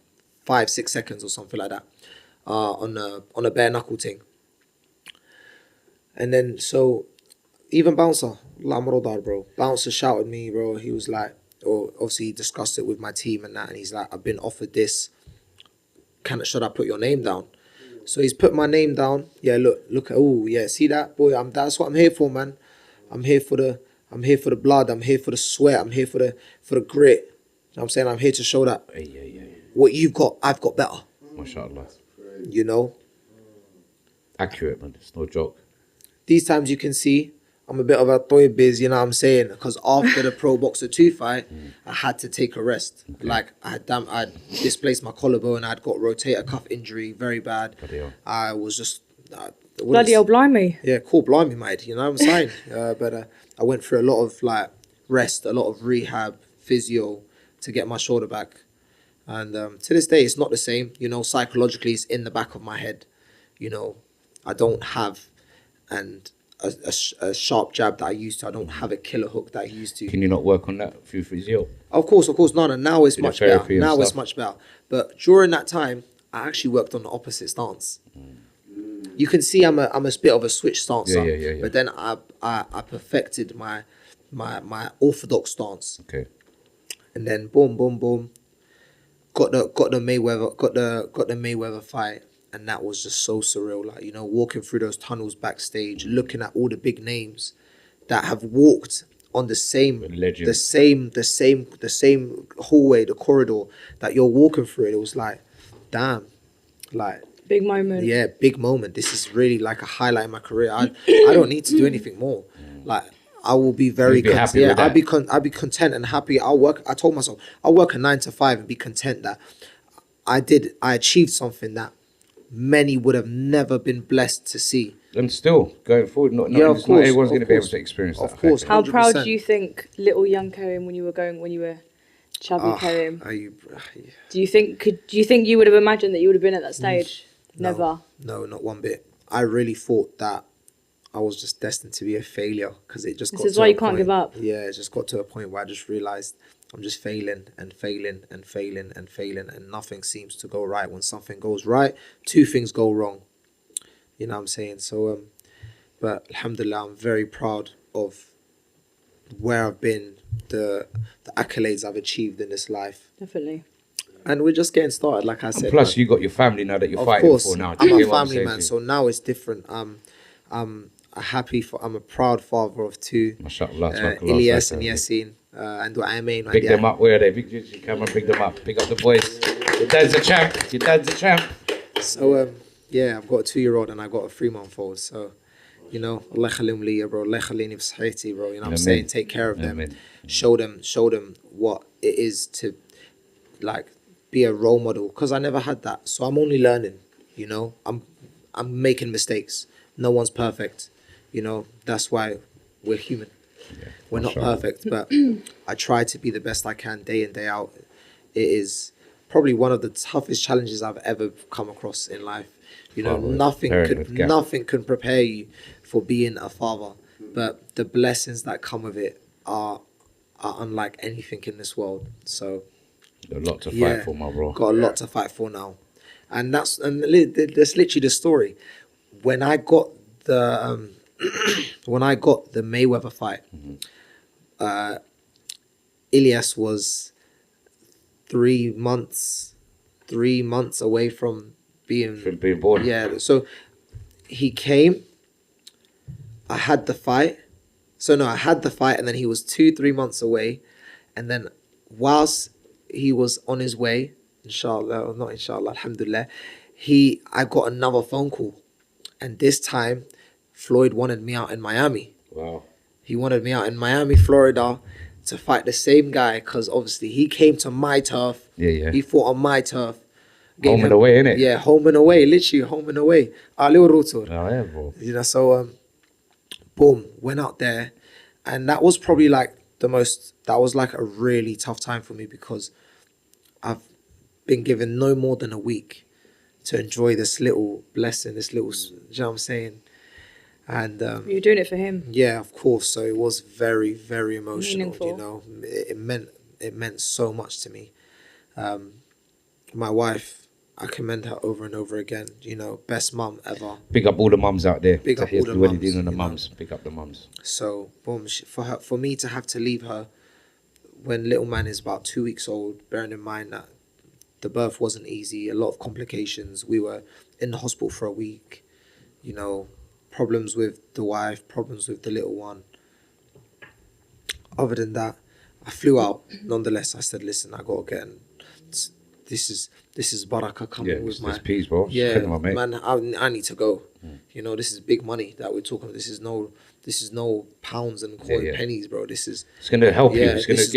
5-6 seconds or something like that, on a bare knuckle thing. And then so even Bouncer, Lamrodar, bro, Bouncer shouted me, bro. He was like, or obviously he discussed it with my team and that, and he's like, I've been offered this. Should I put your name down? So he's put my name down. Yeah, look. Oh yeah, see that, boy? That's what I'm here for, man. I'm here for the blood. I'm here for the sweat. I'm here for the grit. You know what I'm saying? I'm here to show that what you've got, I've got better. Mashallah. You know? Accurate, man. It's no joke. These times you can see I'm a bit of a toy biz, you know what I'm saying? Because after the Pro Boxer 2 fight, I had to take a rest. Like, I displaced my collarbone. I'd got rotator cuff injury, very bad. Bloody hell. I was just... Bloody hell, blimey. Yeah, cool, blimey, mate. You know what I'm saying? But I went through a lot of like rest, a lot of rehab, physio to get my shoulder back. And to this day, it's not the same. You know, psychologically, it's in the back of my head. You know, I don't have a sharp jab that I used to. I don't have a killer hook that I used to. Can you not work on that through physio? Of course. No. Now it's With the much better. therapy and Now it's stuff. much better. But during that time, I actually worked on the opposite stance. You can see I'm a bit of a switch stancer. Yeah. But then I perfected my orthodox stance. Okay. And then boom. Got the Mayweather fight. And that was just so surreal. Like, you know, walking through those tunnels backstage, looking at all the big names that have walked on the same hallway, the corridor that you're walking through. It was like, damn, like, Big moment. yeah, big moment. This is really like a highlight in my career. I don't need to do anything more. Like, I will be very You'd be happy with I'll that. be content and happy. I told myself I'll work a 9 to 5 and be content that I achieved something that many would have never been blessed to see. And still, going forward, not of course, everyone's going to of be able course. to experience Of that. course. How proud 100%. do you think little young Karim when you were chubby Karim? Do you think you would have imagined that you would have been at that stage? Never. No, not one bit. I really thought that I was just destined to be a failure because it just This got is to why a you can't point- give up. Yeah, it just got to a point where I just realized I'm just failing and nothing seems to go right. When something goes right, 2 things go wrong. You know what I'm saying? So, but alhamdulillah, I'm very proud of where I've been, the accolades I've achieved in this life. Definitely. And we're just getting started, like I said. And plus, you got your family now that you're Of fighting course, for now. Do I'm you a get what I'm family saying man, to you? so now it's different. I'm a proud father of 2. Mashallah, tabarakallah, Ilyas and tabarakallah. Yasin, and Du'amein. Big them up. Where are they? Big, come on, big them up. Big up the boys. Your dad's a champ. So yeah, I've got a 2-year-old and I've got a 3-month-old. So, you know, Allah khalim liya, bro. Allah khalini b'sahiti, bro. You know what I'm Amen. saying? Take care of them. Amen. Show them what it is to, like, be a role model. Because I never had that. So I'm only learning, you know. I'm making mistakes. No one's perfect. You know, that's why we're human. We're not mashallah. perfect, but I try to be the best I can day in, day out. It is probably one of the toughest challenges I've ever come across in life. You know, Fatherhood, nothing can prepare you for being a father, but the blessings that come with it are unlike anything in this world. So A lot to yeah, fight for, my bro. got a lot to fight for now. And that's literally the story. When I got the when I got the Mayweather fight, Ilyas was 3 months away from being born. Yeah, so he came. I had the fight. So no, I had the fight, and then he was 3 months away, and then whilst he was on his way, inshallah, or not inshallah, alhamdulillah, I got another phone call, and this time, Floyd wanted me out in Miami. Wow. He wanted me out in Miami, Florida, to fight the same guy, because obviously he came to my turf. Yeah. He fought on my turf. Home and away, innit? Yeah, home and away, literally home and away. Ali Rutur. Oh, yeah, bro. You know, so boom, went out there, and that was probably like that was like a really tough time for me, because I've been given no more than a week to enjoy this little blessing, you know what I'm saying? And You're doing it for him. yeah, of course. So it was very, very emotional. Meaningful. You know, it meant so much to me. My wife, I commend her over and over again. You know, best mum ever. Big up all the mums out there. Big up all the What mums, you doing on the you know. mums. Big up the mums. So boom, for me to have to leave her when little man is about 2 weeks old, bearing in mind that the birth wasn't easy, a lot of complications. We were in the hospital for a week. You know, problems with the wife, problems with the little one. Other than that, I flew out. Nonetheless, I said, listen, I gotta get in. This is Baraka coming with my... This peas, bro. Yeah, Spend my mate. man, I need to go. You know, this is big money that we're talking about. This is no pounds and pennies, bro. This is... It's gonna help you. Yeah, It's gonna this is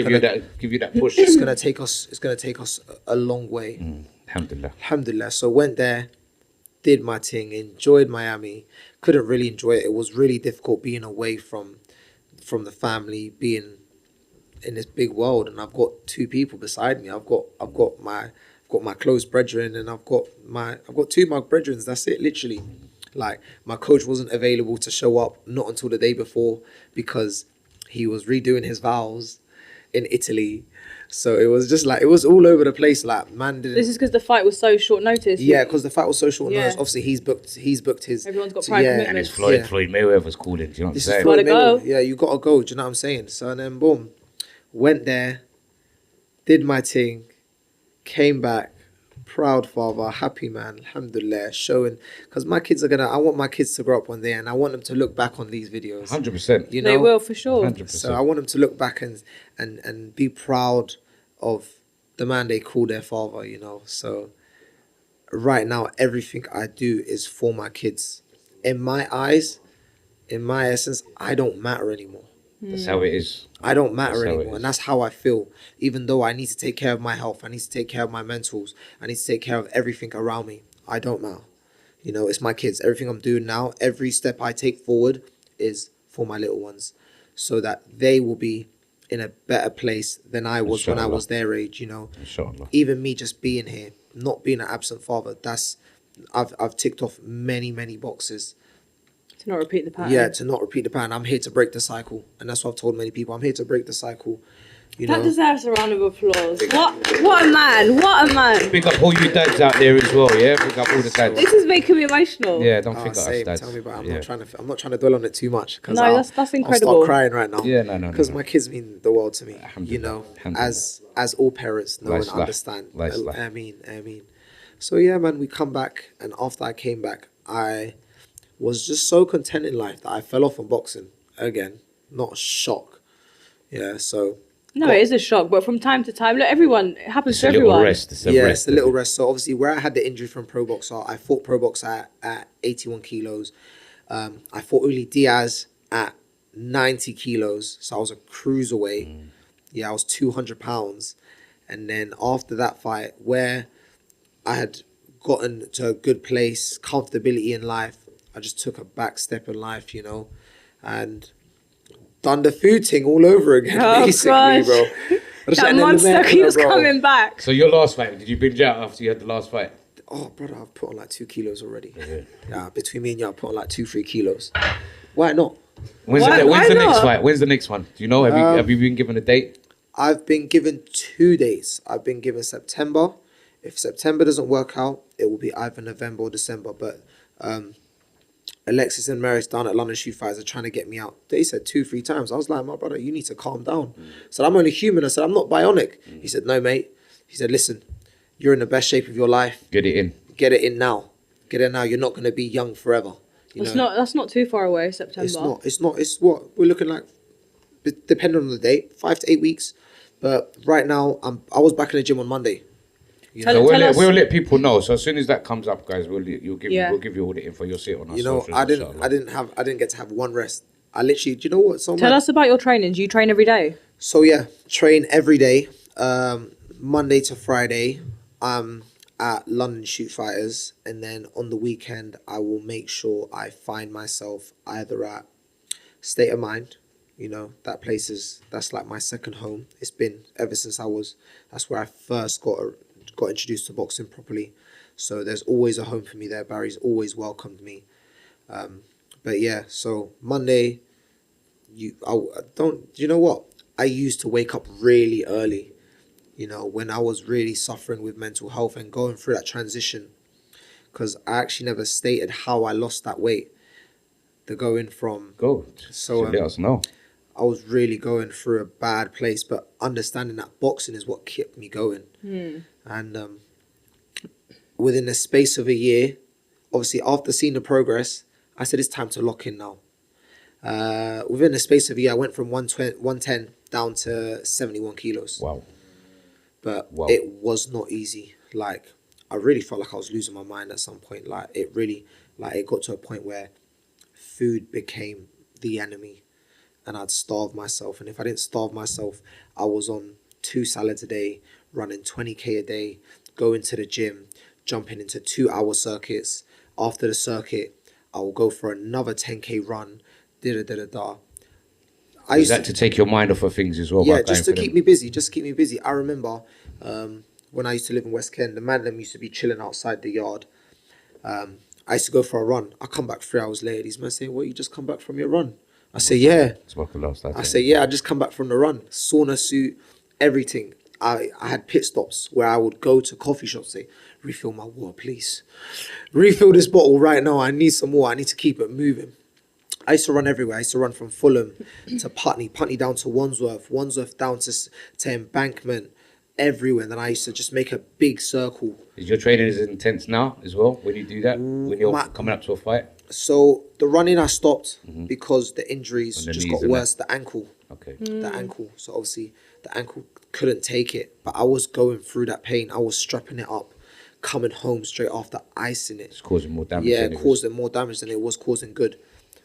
give you that push. It's gonna take us a long way. Alhamdulillah. Alhamdulillah. So went there, did my thing, enjoyed Miami. Couldn't really enjoy it. It was really difficult being away from the family, being in this big world, and I've got two people beside me. I've got my close brethren, and I've got two of my brethren. That's it, literally. Like, my coach wasn't available to show up not until the day before, because he was redoing his vows in Italy. So it was just like, it was all over the place. Like, man didn't... This is because the fight was so short notice. Yeah, because the fight was so short notice. Yeah. Obviously, he's booked his... Everyone's got so, private yeah. And commitments. it's Floyd. Yeah. Floyd Mayweather's calling. Do you know what I'm This is saying? Floyd Gotta go. Mayweather. Yeah, you gotta go. Do you know what I'm saying? So then, boom, went there, did my thing, came back, proud father, happy man, alhamdulillah, showing, because my kids I want my kids to grow up one day, and I want them to look back on these videos. 100%. You know, They will, for sure. 100%. so I want them to look back and be proud of the man they call their father. You know, so right now everything I do is for my kids. In my eyes, in my essence, I don't matter anymore. That's how it is. I don't matter That's how it anymore, is. and that's how I feel. Even though I need to take care of my health, I need to take care of my mentals, I need to take care of everything around me. I don't matter. You know, it's my kids. Everything I'm doing now, every step I take forward is for my little ones, so that they will be in a better place than I was when I Inshallah. was their age. You know, Inshallah. even me just being here, not being an absent father, I've ticked off many boxes. To not repeat the pattern. Yeah, to not repeat the pattern. I'm here to break the cycle, and that's what I've told many people. I'm here to break the cycle. You That know, deserves a round of applause. What a man. What a man. Big up all you dads out there as well, yeah? Big up all the dads. This is making me emotional. Yeah, don't Ah, forget us same. dads. Tell me about it. Yeah. I'm not trying to dwell on it too much. No, that's incredible. I'll start crying right now. Yeah, no. Because my kids mean the world to me. You Alhamdulillah. know, Alhamdulillah. as all parents know Nice and life. understand. Nice life. I mean. So yeah, man, we come back, and after I came back, I was just so content in life that I fell off on boxing again. Not a shock. Yeah, so. No, it is a shock, but from time to time, look, it happens It's to a little everyone. rest. It's a Yeah, rest. it's a little rest. So obviously, where I had the injury from pro boxer, I fought pro boxer at 81 kilos. I fought Uli Diaz at 90 kilos. So I was a cruiserweight. Yeah, I was 200 pounds. And then after that fight, where I had gotten to a good place, comfortability in life, I just took a back step in life, you know, and done the food thing all over again, Oh, basically, gosh. bro. That monster keeps coming back. So your last fight, did you binge out after you had the last fight? Oh, brother, I've put on like 2 kilos already. Yeah, between me and you, I've put on like 2-3 kilos. Why not? When's Why the next not? fight? When's the next one? Do you know? Have you been given a date? I've been given 2 days. I've been given September. If September doesn't work out, it will be either November or December. But Alexis and Maris down at London Shoot Fighters are trying to get me out. They said 2-3 times. I was like, my brother, you need to calm down. I said, I'm only human. I said, I'm not bionic. He said, no, mate. He said, listen, you're in the best shape of your life. Get it in. Get it in now. Get it now. You're not going to be young forever. That's not too far away, September. It's not. It's what we're looking like, depending on the date, 5 to 8 weeks. But right now, I was back in the gym on Monday. So we'll let people know. So as soon as that comes up, guys, we'll give you all the info. You'll see it on our socials. I didn't get to have one rest. I literally, do you know what? Tell us about your training. Do you train every day? So yeah, train every day, Monday to Friday. At London Shoot Fighters, and then on the weekend I will make sure I find myself either at State of Mind. That place that's like my second home. It's been ever since that's where I first got introduced to boxing properly. So there's always a home for me there. Barry's always welcomed me. But yeah, so Monday, you know what? I used to wake up really early. When I was really suffering with mental health and going through that transition, because I actually never stated how I lost that weight. The going from... So let us know. I was really going through a bad place, but understanding that boxing is what kept me going. And within the space of a year, obviously after seeing the progress, I said it's time to lock in now. Within the space of a year, I went from 110 down to 71 kilos. Wow. But it was not easy. Like, I really felt like I was losing my mind at some point. Like, it got to a point where food became the enemy and I'd starve myself. And if I didn't starve myself, I was on 2 salads a day, running 20K a day, going to the gym, jumping into 2-hour circuits. After the circuit, I will go for another 10K run, Is that to take your mind off of things as well? Yeah, just to keep me busy. I remember when I used to live in West Kent, the man them used to be chilling outside the yard. I used to go for a run. I come back 3 hours later. These men say, "Well, you just come back from your run?" I say, "Yeah." I say, "Yeah, I just come back from the run. Sauna suit, everything." I had pit stops where I would go to coffee shops, say, "Refill my water, please. Refill this bottle right now. I need some more. I need to keep it moving." I used to run everywhere. I used to run from Fulham to Putney down to Wandsworth down to Embankment, everywhere. And then I used to just make a big circle. Is your training as intense now as well when you do that? When you're coming up to a fight? So the running I stopped because the injuries just got worse. The ankle. Okay. The ankle. So obviously the ankle couldn't take it. But I was going through that pain. I was strapping it up, coming home straight after icing it. It's causing more damage. Yeah, causing more damage than it was causing good.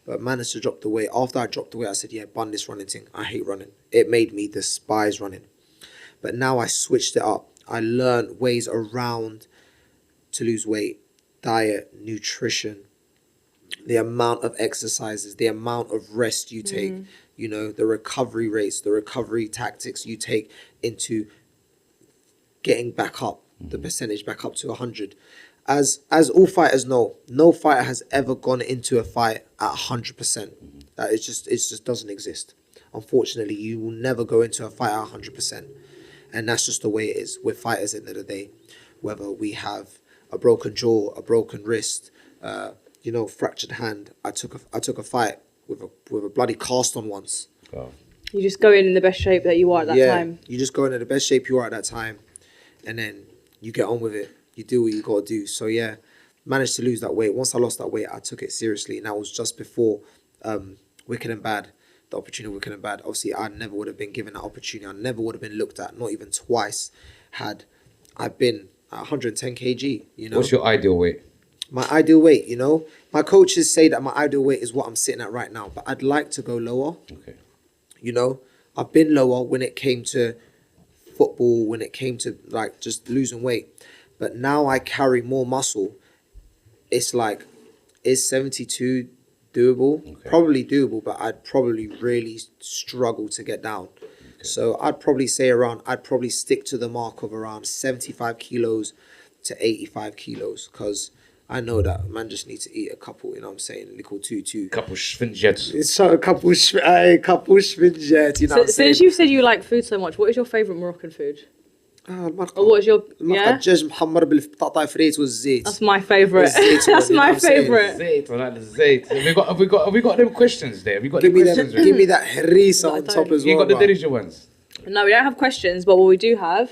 But managed to drop the weight. After I dropped the weight, I said, yeah, bun this running thing. I hate running. It made me despise running. But now I switched it up. I learned ways around to lose weight, diet, nutrition, the amount of exercises, the amount of rest you take, you know, the recovery rates, the recovery tactics you take into getting back up, the percentage back up to 100. As all fighters know, no fighter has ever gone into a fight at 100%. That it just doesn't exist. Unfortunately, you will never go into a fight at 100%. And that's just the way it is. We're fighters at the end of the day. Whether we have a broken jaw, a broken wrist, fractured hand. I took a fight with a bloody cast on once. Oh. You just go in the best shape that you are at that time. You just go into the best shape you are at that time, and then you get on with it. You do what you got to do. So yeah, managed to lose that weight. Once I lost that weight, I took it seriously, and that was just before Wicked and Bad. The opportunity of Wicked and Bad. Obviously, I never would have been given that opportunity. I never would have been looked at, not even twice, had I been at 110 kg. You know. What's your ideal weight? My ideal weight, you know, my coaches say that my ideal weight is what I'm sitting at right now, but I'd like to go lower. Okay. You know, I've been lower when it came to football, when it came to like just losing weight, but now I carry more muscle. It's like, is 72 doable? Okay. Probably doable, but I'd probably really struggle to get down. Okay. So I'd probably stick to the mark of around 75 kilos to 85 kilos, because I know that man just needs to eat a couple, you know what I'm saying? A little two. Couple schwinjets. It's a couple schwinjets, you know what I'm saying? Since you said you like food so much, what is your favourite Moroccan food? المرقة. Or what's your المرقة دجاج محمر بالبطاطا فريت والزيت. That's my favourite. Zait, That's you know my what I'm saying? favourite. Zait, I like the zait. Have we got them questions there? Have we got Give them me questions? that. Give me that harissa I on don't. top as well. You got the bro. Dirija ones? No, we don't have questions, but what we do have,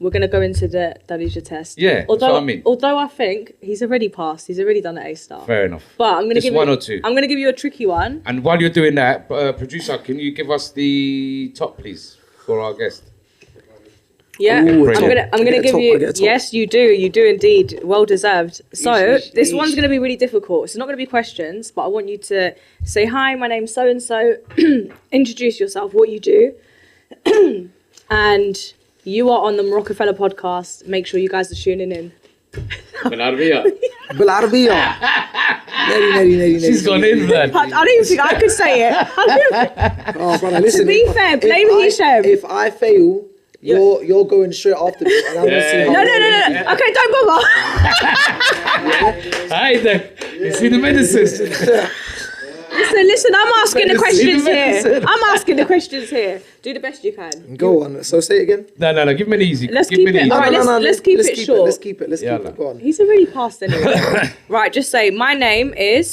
we're going to go into the Darija test. Yeah, that's although, what I mean. Although I think he's already passed. He's already done an A-star. Fair enough. But I'm going to Just give one you, or two. I'm going to give you a tricky one. And while you're doing that, producer, can you give us the top, please, for our guest? Yeah, Ooh, I'm brilliant. gonna I get a give top, I you. get a top. Yes, you do indeed. Well deserved. So Yeesh, this yeesh. one's gonna be really difficult. It's not gonna be questions, but I want you to say hi. My name's so and so. Introduce yourself, what you do, and you are on the Marocafella podcast. Make sure you guys are tuning in. بالعربية. بالعربية. ناري. She's gone in, man. I don't even think I could say it. Oh, brother, listen. To be fair, blame Hisham. If I fail, you're going straight after me, and I'm gonna see how. No. Okay, don't bother. Hi there. You see the medicines? Listen. I'm asking the questions here. Listen. I'm asking the questions here. Do the best you can. Go on. So say it again. No. Give me an easy. Let's give keep me an it. easy. All right, let's keep it short. Let's keep it. Yalla. Go on. He's already passed anyway. Right, just say, my name is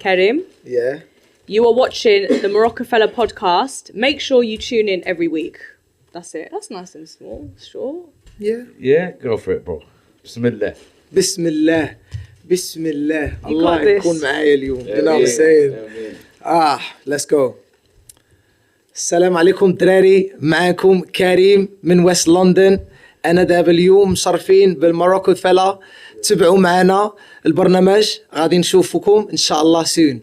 Karim. Yeah. You are watching the Marocafella podcast. Make sure you tune in every week. That's it. That's nice and small. Sure. Yeah. Yeah, go for it, bro. Bismillah. بسم الله بسم الله got الله this. يكون معايا اليوم. You know what I'm saying? Let's go. السلام عليكم دراري، معاكم كريم من ويست لندن. أنا دابا اليوم مشرفين بالموروكو فيلا. تبعوا معنا البرنامج، غادي نشوفكم إن شاء الله soon.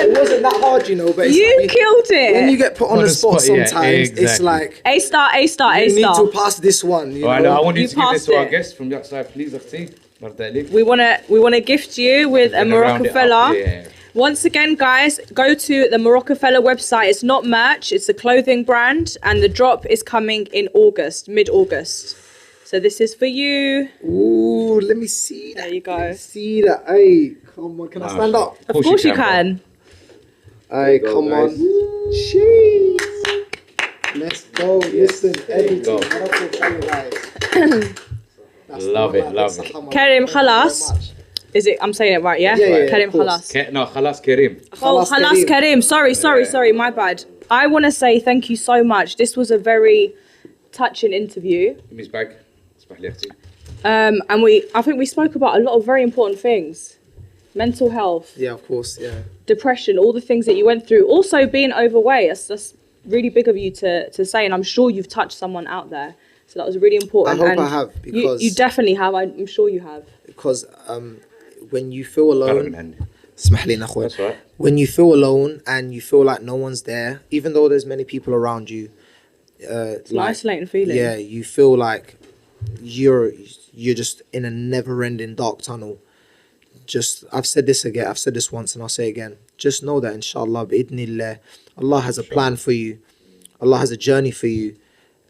It wasn't that hard, you know, but it's You like killed it. when you get put on the spot yeah, sometimes, it's exactly. like A star. you need to pass this one. You All right, know? now I want you You to give this passed to our it. guest from the outside, please, Akhti. Bardalik. We wanna gift you with a Gonna round it up, Marocafella. yeah. Once again, guys, go to the Marocafella website. It's not merch, it's a clothing brand, and the drop is coming in August, mid-August. So this is for you. Ooh, let me see that. There you go. Let me see that. Hey, come on. Can I stand up? Of course you can. Hey, go, come on. guys. Jeez. Let's go. Listen, everything. go. Guys. That's Love the it, one, love that's it. the hammer. Karim, Thank you very Khallas. much. Is it? I'm saying it right, yeah? Yeah, Karim of course. Khallas. No, Khallas Karim. Oh, Khallas Khallas Karim. Karim. Sorry, my bad. I want to say thank you so much. This was a very touching interview. Give me his bag. اسمح لي أختي. And I think we spoke about a lot of very important things. Mental health, Yeah, of course. Yeah. depression, all the things that you went through. Also being overweight. That's really big of you to say, and I'm sure you've touched someone out there. So that was really important. I hope and I have, because- you definitely have. I'm sure you have. Because when you feel alone, اسمح لي أخوي. That's right. When you feel alone and you feel like no one's there, even though there's many people around you, It's an isolating feeling. Yeah, you feel like you're just in a never-ending dark tunnel. Just I've said this once and I'll say it again. Just know that inshallah bi'idhnillah, Allah has a plan for you. Allah has a journey for you.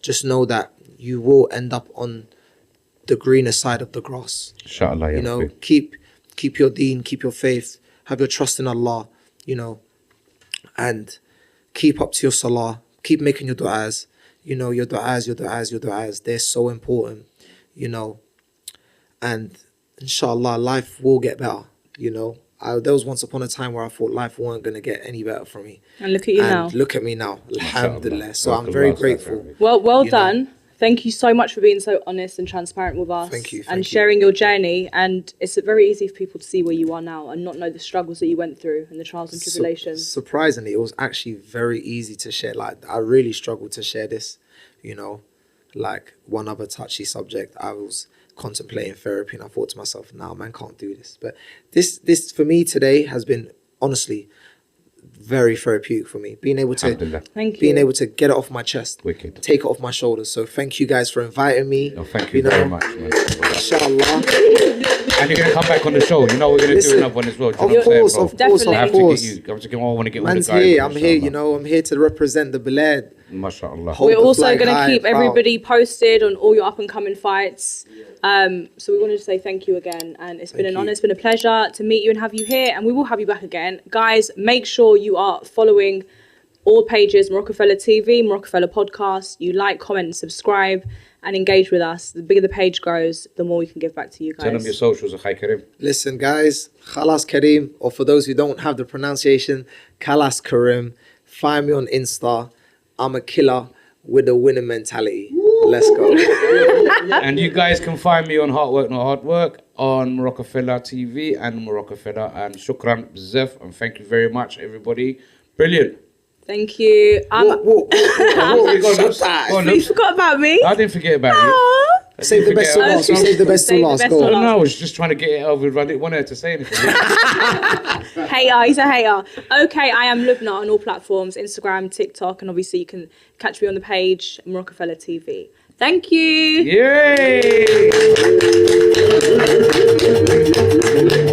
Just know that you will end up on the greener side of the grass. Inshallah, You know, keep your deen, keep your faith, have your trust in Allah, you know, and keep up to your salah, keep making your du'as, you know, your du'as, they're so important, you know, and inshallah, life will get better, you know. There was once upon a time where I thought life wasn't going to get any better for me. And look at you now. And look at me now, alhamdulillah. So I'm Welcome, very Allah, grateful. Well you know. done. Thank you so much for being so honest and transparent with us. Thank you, and you. sharing your journey. And it's very easy for people to see where you are now and not know the struggles that you went through and the trials and tribulations. Surprisingly, it was actually very easy to share. Like, I really struggled to share this, you know. Like, one other touchy subject, I was contemplating therapy and I thought to myself, nah, man, can't do this. But this for me today has been, honestly, very therapeutic for me. Being able to Alhamdulillah. Thank you. being able to get it off my chest, Wicked. take it off my shoulders. So thank you guys for inviting me. Oh, thank you very much, man. Inshallah. And you're gonna come back on the show. You know we're gonna Listen, do another one as well. Do you Of know what I'm course, saying, of bro? course, Definitely. I have of to get course. you. I want to get all Man's the guys. here. I'm here. You know, I'm here to represent the Bilad. MashaAllah. Hold We're the also flag going to high, keep proud. everybody posted on all your up and coming fights. So we wanted to say thank you again. And it's been an you. honor, it's been a pleasure to meet you and have you here. And we will have you back again. Guys, make sure you are following all pages, Marocafella TV, Marocafella Podcast. You like, comment, and subscribe, and engage with us. The bigger the page grows, the more we can give back to you guys. Tell them your socials, Khallas Karim. Listen, guys, Khallas Karim, or for those who don't have the pronunciation, Khallas Karim. Find me on Insta. I'm a killer with a winning mentality. Let's go. And you guys can find me on Hard Work Not Hard Work on Marocafella TV and Marocafella. And shukran bzef, and thank you very much, everybody. Brilliant. Thank you. Go on, You forgot about me? I didn't forget about you. Save the best to last. We save the best to Save the last. best Go till on. last. No, I was just trying to get it over with. I didn't want her to say anything. Hater, he's a hater. Okay, I am Loubna on all platforms, Instagram, TikTok, and obviously you can catch me on the page, Marocafella TV. Thank you. Yay!